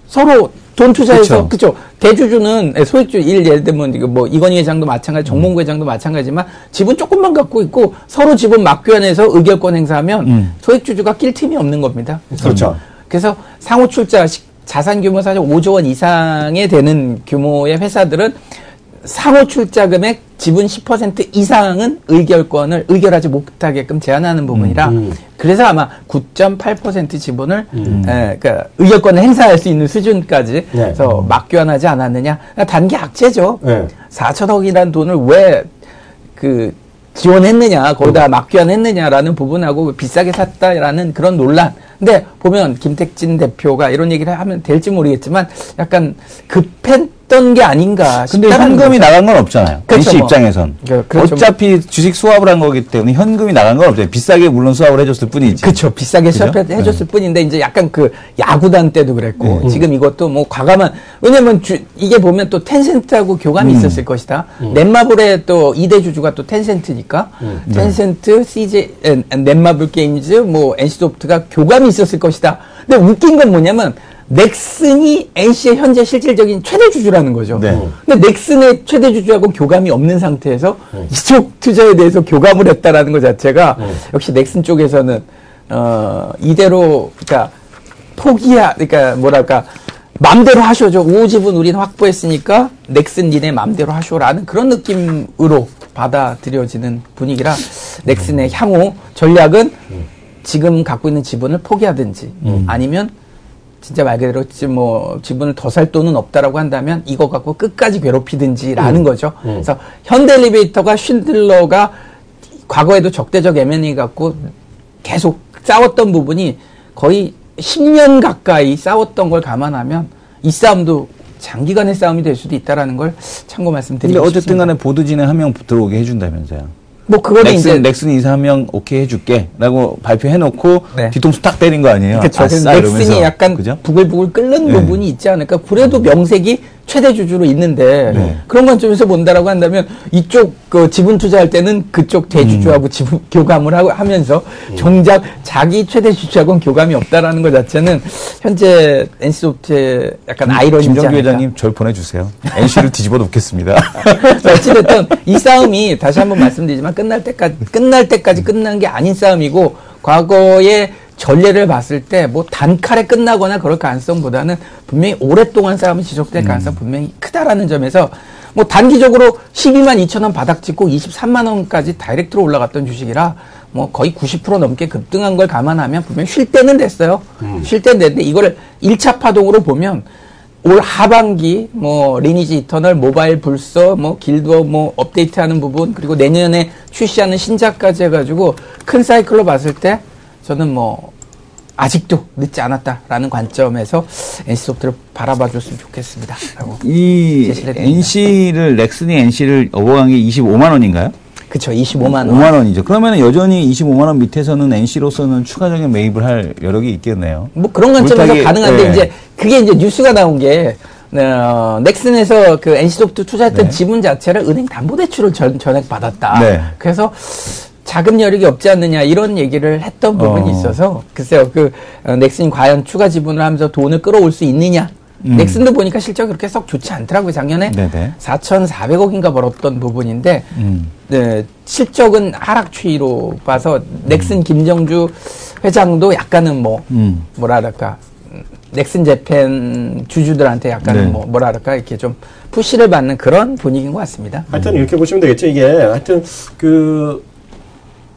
서로 돈 투자해서 그렇죠. 대주주는 소액주 예를 들면 이거 뭐 이건희 회장도 마찬가지, 정몽구 회장도 마찬가지지만 지분 조금만 갖고 있고 서로 지분 맞교환해서 의결권 행사하면 소액주주가 낄 틈이 없는 겁니다. 그렇죠. 그래서 상호 출자 자산 규모 사실 5조 원 이상에 되는 규모의 회사들은 상호 출자 금액 지분 10% 이상은 의결하지 못하게끔 제한하는 부분이라 그래서 아마 9.8% 지분을 그러니까 의결권을 행사할 수 있는 수준까지 해서 막교환하지 않았느냐. 단기 악재죠. 4천억이라는 돈을 왜 그 지원했느냐, 거기다 막교환했느냐라는 부분하고 비싸게 샀다라는 그런 논란. 근데 보면 김택진 대표가 이런 얘기를 하면 될지 모르겠지만 약간 급했던 게 아닌가 싶다는 근데 현금이 거죠. 나간 건 없잖아요. 그렇죠, NC 뭐. 입장에선. 그렇죠. 어차피 주식 수합을 한 거기 때문에 현금이 나간 건 없잖아요. 비싸게 물론 수합을 해줬을 뿐이지. 그렇죠. 비싸게 수합해줬을 뿐인데 이제 약간 그 야구단 때도 그랬고 지금 이것도 뭐 과감한 왜냐면 이게 보면 또 텐센트하고 교감이 있었을 것이다. 넷마블의 또 2대 주주가 또 텐센트니까 텐센트, CJ, 넷마블 게임즈, 뭐 NC소프트가 교감이 있었을 것이다. 근데 웃긴 건 뭐냐면 넥슨이 NC의 현재 실질적인 최대 주주라는 거죠. 근데 넥슨의 최대 주주하고 교감이 없는 상태에서 이쪽 투자에 대해서 교감을 했다라는 것 자체가 역시 넥슨 쪽에서는 이대로 그러니까 그러니까 뭐랄까 맘대로 하쇼죠. 5지분 우리는 확보했으니까 넥슨 니네 맘대로 하쇼라는 그런 느낌으로 받아들여지는 분위기라 넥슨의 향후 전략은 지금 갖고 있는 지분을 포기하든지 아니면 진짜 말 그대로 뭐 지분을 더 살 돈은 없다라고 한다면 이거 갖고 끝까지 괴롭히든지라는 거죠. 그래서 현대 엘리베이터가 쉰들러가 과거에도 적대적 M&A 갖고 계속 싸웠던 부분이 거의 10년 가까이 싸웠던 걸 감안하면 이 싸움도 장기간의 싸움이 될 수도 있다라는 걸 참고 말씀드리고 근데 어쨌든 싶습니다. 간에 보드 진행 한 명 들어오게 해준다면서요. 뭐 그거는 이제 넥슨 이사 한 명 오케이 해줄게라고 발표해놓고 뒤통수 탁 때린 거 아니에요? 그렇죠. 아싸, 넥슨이 이러면서. 약간 그죠? 부글부글 끓는 부분이 있지 않을까. 그래도 명색이 최대 주주로 있는데 그런 관점에서 본다라고 한다면 이쪽 그 지분 투자할 때는 그쪽 대주주하고 지분 교감을 하면서 정작 자기 최대 주주하고는 교감이 없다라는 것 자체는 현재 NC소프트의 약간 아이러니지 않을까. 김정규 회장님 절 보내주세요. NC를 뒤집어 놓겠습니다. 어찌됐든 이 싸움이 다시 한번 말씀드리지만 끝날 때까지 끝난 게 아닌 싸움이고 과거의 전례를 봤을 때 뭐 단칼에 끝나거나 그럴 가능성보다는 분명히 오랫동안 싸움이 지속될 가능성이 분명히 크다라는 점에서 뭐 단기적으로 12만 2천 원 바닥 찍고 23만 원까지 다이렉트로 올라갔던 주식이라 뭐 거의 90% 넘게 급등한 걸 감안하면 분명히 쉴 때는 됐어요. 쉴 때는 됐는데 이거를 1차 파동으로 보면 올 하반기 뭐 리니지 이터널, 모바일 불서, 뭐 길드워 뭐 업데이트하는 부분 그리고 내년에 출시하는 신작까지 해가지고 큰 사이클로 봤을 때 저는 뭐 아직도 늦지 않았다라는 관점에서 NC소프트를 바라봐줬으면 좋겠습니다. 라고 이 넥슨이 NC를 업어간 게 25만 원인가요? 그렇죠. 25만 원. 5만 원이죠. 그러면 여전히 25만 원 밑에서는 NC로서는 추가적인 매입을 할 여력이 있겠네요. 뭐 그런 관점에서 물타기, 가능한데 이제 그게 이제 뉴스가 나온 게 넥슨에서 그 NC소프트 투자했던 지분 자체를 은행 담보대출을 전액 받았다. 그래서 자금 여력이 없지 않느냐 이런 얘기를 했던 부분이 있어서 글쎄요 그 넥슨이 과연 추가 지분을 하면서 돈을 끌어올 수 있느냐 넥슨도 보니까 실적이 그렇게 썩 좋지 않더라고요. 작년에 4,400억인가 벌었던 부분인데 실적은 하락 추이로 봐서 넥슨 김정주 회장도 약간은 뭐 뭐랄까 넥슨 재팬 주주들한테 약간은 뭐 뭐랄까 이렇게 좀 푸시를 받는 그런 분위기인 것 같습니다. 하여튼 이렇게 보시면 되겠죠. 이게 하여튼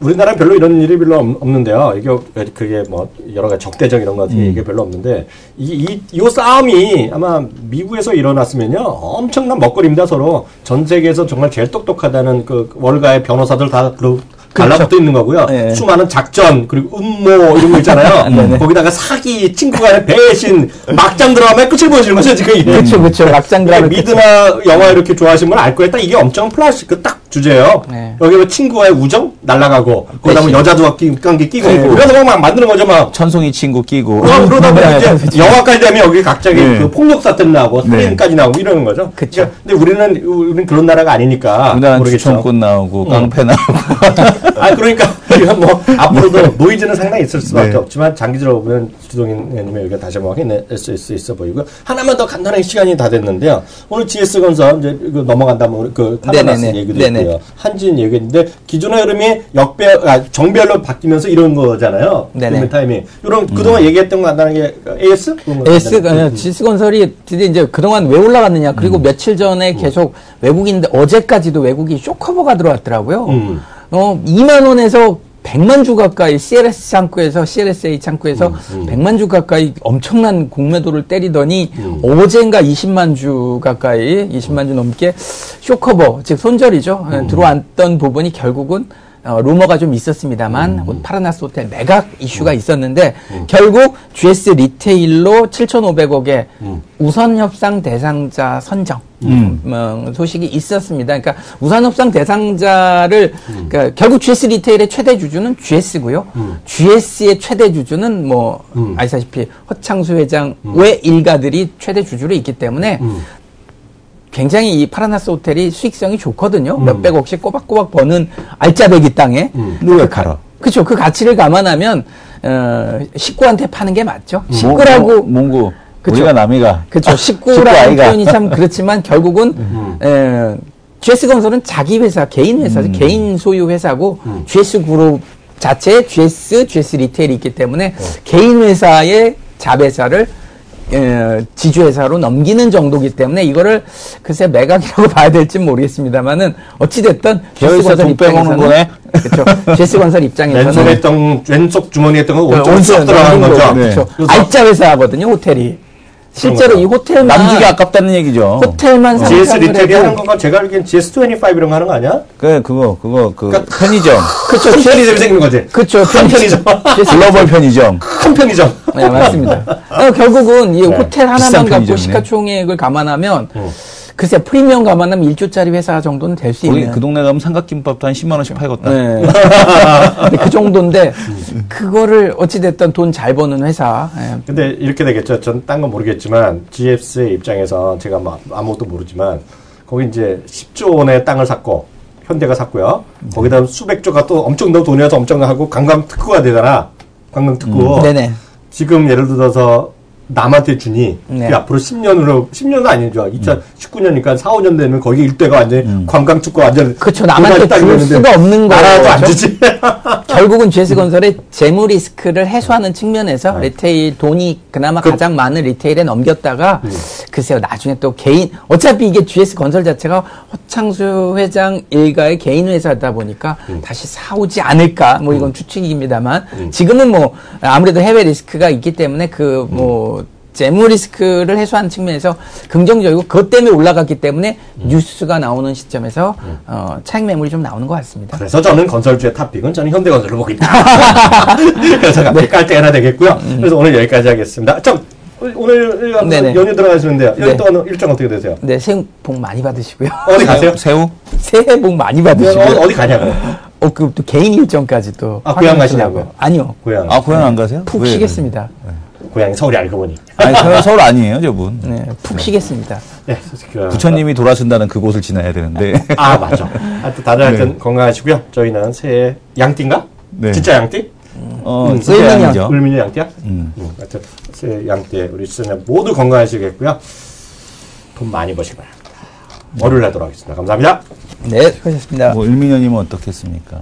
우리나라는 별로 이런 일이 별로 없는데요. 이게 그게 뭐 여러 가지 적대적 이런 거 같은 게 이게 별로 없는데 이 싸움이 아마 미국에서 일어났으면요 엄청난 먹거리입니다. 서로 전 세계에서 정말 제일 똑똑하다는 그 월가의 변호사들 다 달라붙어 있는 거고요. 네. 수많은 작전 그리고 음모 이런 거 있잖아요. 거기다가 사기, 친구 간의 배신, 막장 드라마의 끝을 보여주는 거죠 지금 이게. 그렇죠. 막장 드라마. 미드나 영화 이렇게 좋아하시는 분 알 거예요. 딱 이게 엄청 플라시 딱 주제예요. 네. 여기 뭐 친구와의 우정 날라가고 거기다 뭐 여자도 관계 끼고 그래서 막 만드는 거죠 막. 천송이 친구 끼고. 그러다 보면 네, 이제 영화까지 되면 여기 갑자기 네. 그 폭력 사태 나오고 살인까지 나오고 이러는 거죠. 그쵸. 근데 우리는 그런 나라가 아니니까 우리나라는 모르겠죠. 주청꾼 나오고 깡패 나오고. 아 그러니까 우리가 뭐 앞으로도 노이즈는 상당히 있을 수밖에 네. 없지만 장기적으로 보면 주동인님의 의견 다시 한번 확인할 수 있어 보이고요. 하나만 더 간단하게 시간이 다 됐는데요. 오늘 GS건설 이제 이거 넘어간다면 그 파나마스 네네네. 얘기도 네네. 있고요. 한진 얘기했는데 기존의 흐름이 정배열로 바뀌면서 이런 거잖아요. 네네. 타이밍. 이런 그동안 얘기했던 거 간단하게 AS? GS건설이 드디어 이제 그동안 왜 올라갔느냐. 그리고 며칠 전에 계속 외국인들 어제까지도 외국인 쇼커버가 들어왔더라고요. 2만 원에서 100만 주 가까이 CLSA 창구에서 100만 주 가까이 엄청난 공매도를 때리더니 어젠가 20만 주 가까이 20만 주 넘게 쇼커버 즉 손절이죠. 들어왔던 부분이 결국은 루머가 좀 있었습니다만 파라나스 호텔 매각 이슈가 있었는데 결국 GS 리테일로 7,500억의 우선 협상 대상자 선정 소식이 있었습니다. 그러니까 우선 협상 대상자를 그러니까 결국 GS 리테일의 최대 주주는 GS고요. GS의 최대 주주는 뭐 아시다시피 허창수 회장 외 일가들이 최대 주주로 있기 때문에 굉장히 이 파라나스 호텔이 수익성이 좋거든요. 몇백억씩 꼬박꼬박 버는 알짜배기 땅에. 누가 갈아? 그렇죠. 그 가치를 감안하면 식구한테 파는 게 맞죠. 식구라고 몽구. 그쵸. 우리가 남이가. 그렇죠. 식구 식구라는 아이가. 표현이 참 그렇지만 결국은 GS건설은 자기 회사, 개인 회사죠. 개인 소유 회사고 GS그룹 자체에 GS 리테일이 있기 때문에 개인 회사의 자회사를 지주회사로 넘기는 정도기 때문에 이거를 글쎄 매각이라고 봐야 될지 모르겠습니다만은 어찌됐든 여기서 돈 빼먹는 거네. 그렇죠. GS건설 입장에서는 왼쪽 주머니에 했던 건 오른쪽으로 쏙 들어가는 거죠. 그렇죠. 그래서 알짜 회사거든요, 호텔이. 실제로 이 호텔만 남주기 아깝다는 얘기죠. 호텔만 GS 상상을 리테일이 하는 해도 건가? 제가 알기엔 GS25 이런 거 하는 거 아니야? 그거 편의점. 그렇죠. 큰 편의점이 생긴 거지. 그렇죠. 큰 편의점. 글로벌 편의점. 큰 편의점. 네, 맞습니다. 결국은 이 호텔 하나만 비싼 갖고 편의점이네. 시가총액을 감안하면 글쎄 프리미엄 감안하면 1조짜리 회사 정도는 될 수 거기 있는. 그 동네 가면 삼각김밥도 한 10만 원씩 팔겠다. 네. 근데 그 정도인데 그거를 어찌됐든 돈 잘 버는 회사. 예. 근데 이렇게 되겠죠. 전 딴 건 모르겠지만 GS의 입장에서 제가 뭐 아무것도 모르지만 거기 이제 10조 원의 땅을 샀고 현대가 샀고요. 거기다 수백조가 또 엄청난 돈이어서 엄청나고 관광 특구가 되잖아. 관광 특구. 네네. 지금 예를 들어서 남한테 주니 네. 그 앞으로 10년은 아니죠. 2019년이니까 4, 5년 되면 거기 일대가 완전 관광 특구 완전 그렇죠. 남한테 줄 수가 없는 거죠. 나라도 안 주지. 결국은 GS건설의 재무 리스크를 해소하는 측면에서 리테일 돈이 그나마 가장 많은 리테일에 넘겼다가 글쎄요 나중에 또 개인 어차피 이게 GS건설 자체가 허창수 회장 일가의 개인 회사다 보니까 다시 사오지 않을까 뭐 이건 추측입니다만 지금은 뭐 아무래도 해외 리스크가 있기 때문에 그 뭐 재무 리스크를 해소하는 측면에서 긍정적이고 그것 때문에 올라갔기 때문에 뉴스가 나오는 시점에서 차익 매물이 좀 나오는 것 같습니다. 그래서 저는 건설주의 탑픽은 저는 현대건설로 보고 있다. 그래서 갑자기 깔때 하나 되겠고요. 그래서 오늘 여기까지 하겠습니다. 참 오늘 연휴 들어가시는데요. 여기 또 일정 어떻게 되세요? 네, 새해 복 많이 받으시고요. 어디 가세요? 새우? 새해 복 많이 받으시고요. 어디 가냐고? 또 개인 일정까지 또. 고향 가시냐고요? 아니요. 고향. 고향 안 가세요? 푹 쉬겠습니다. 고향이 서울이 알고 보니. 아니, 서울 아니에요, 저분. 네, 푹 쉬겠습니다. 네, 부처님이 돌아선다는 그곳을 지나야 되는데. 맞아. 하여튼 다들 하여튼 건강하시고요. 저희는 새해 양띠인가? 네. 진짜 양띠? 진짜 양이죠. 을미녀 양띠야? 하여튼 새해 양띠에 우리 시청자 모두 건강하시겠고요. 돈 많이 버시기 바랍니다. 월요일에 돌아오겠습니다. 감사합니다. 네, 수고하셨습니다. 뭐, 을미녀님은 어떻겠습니까?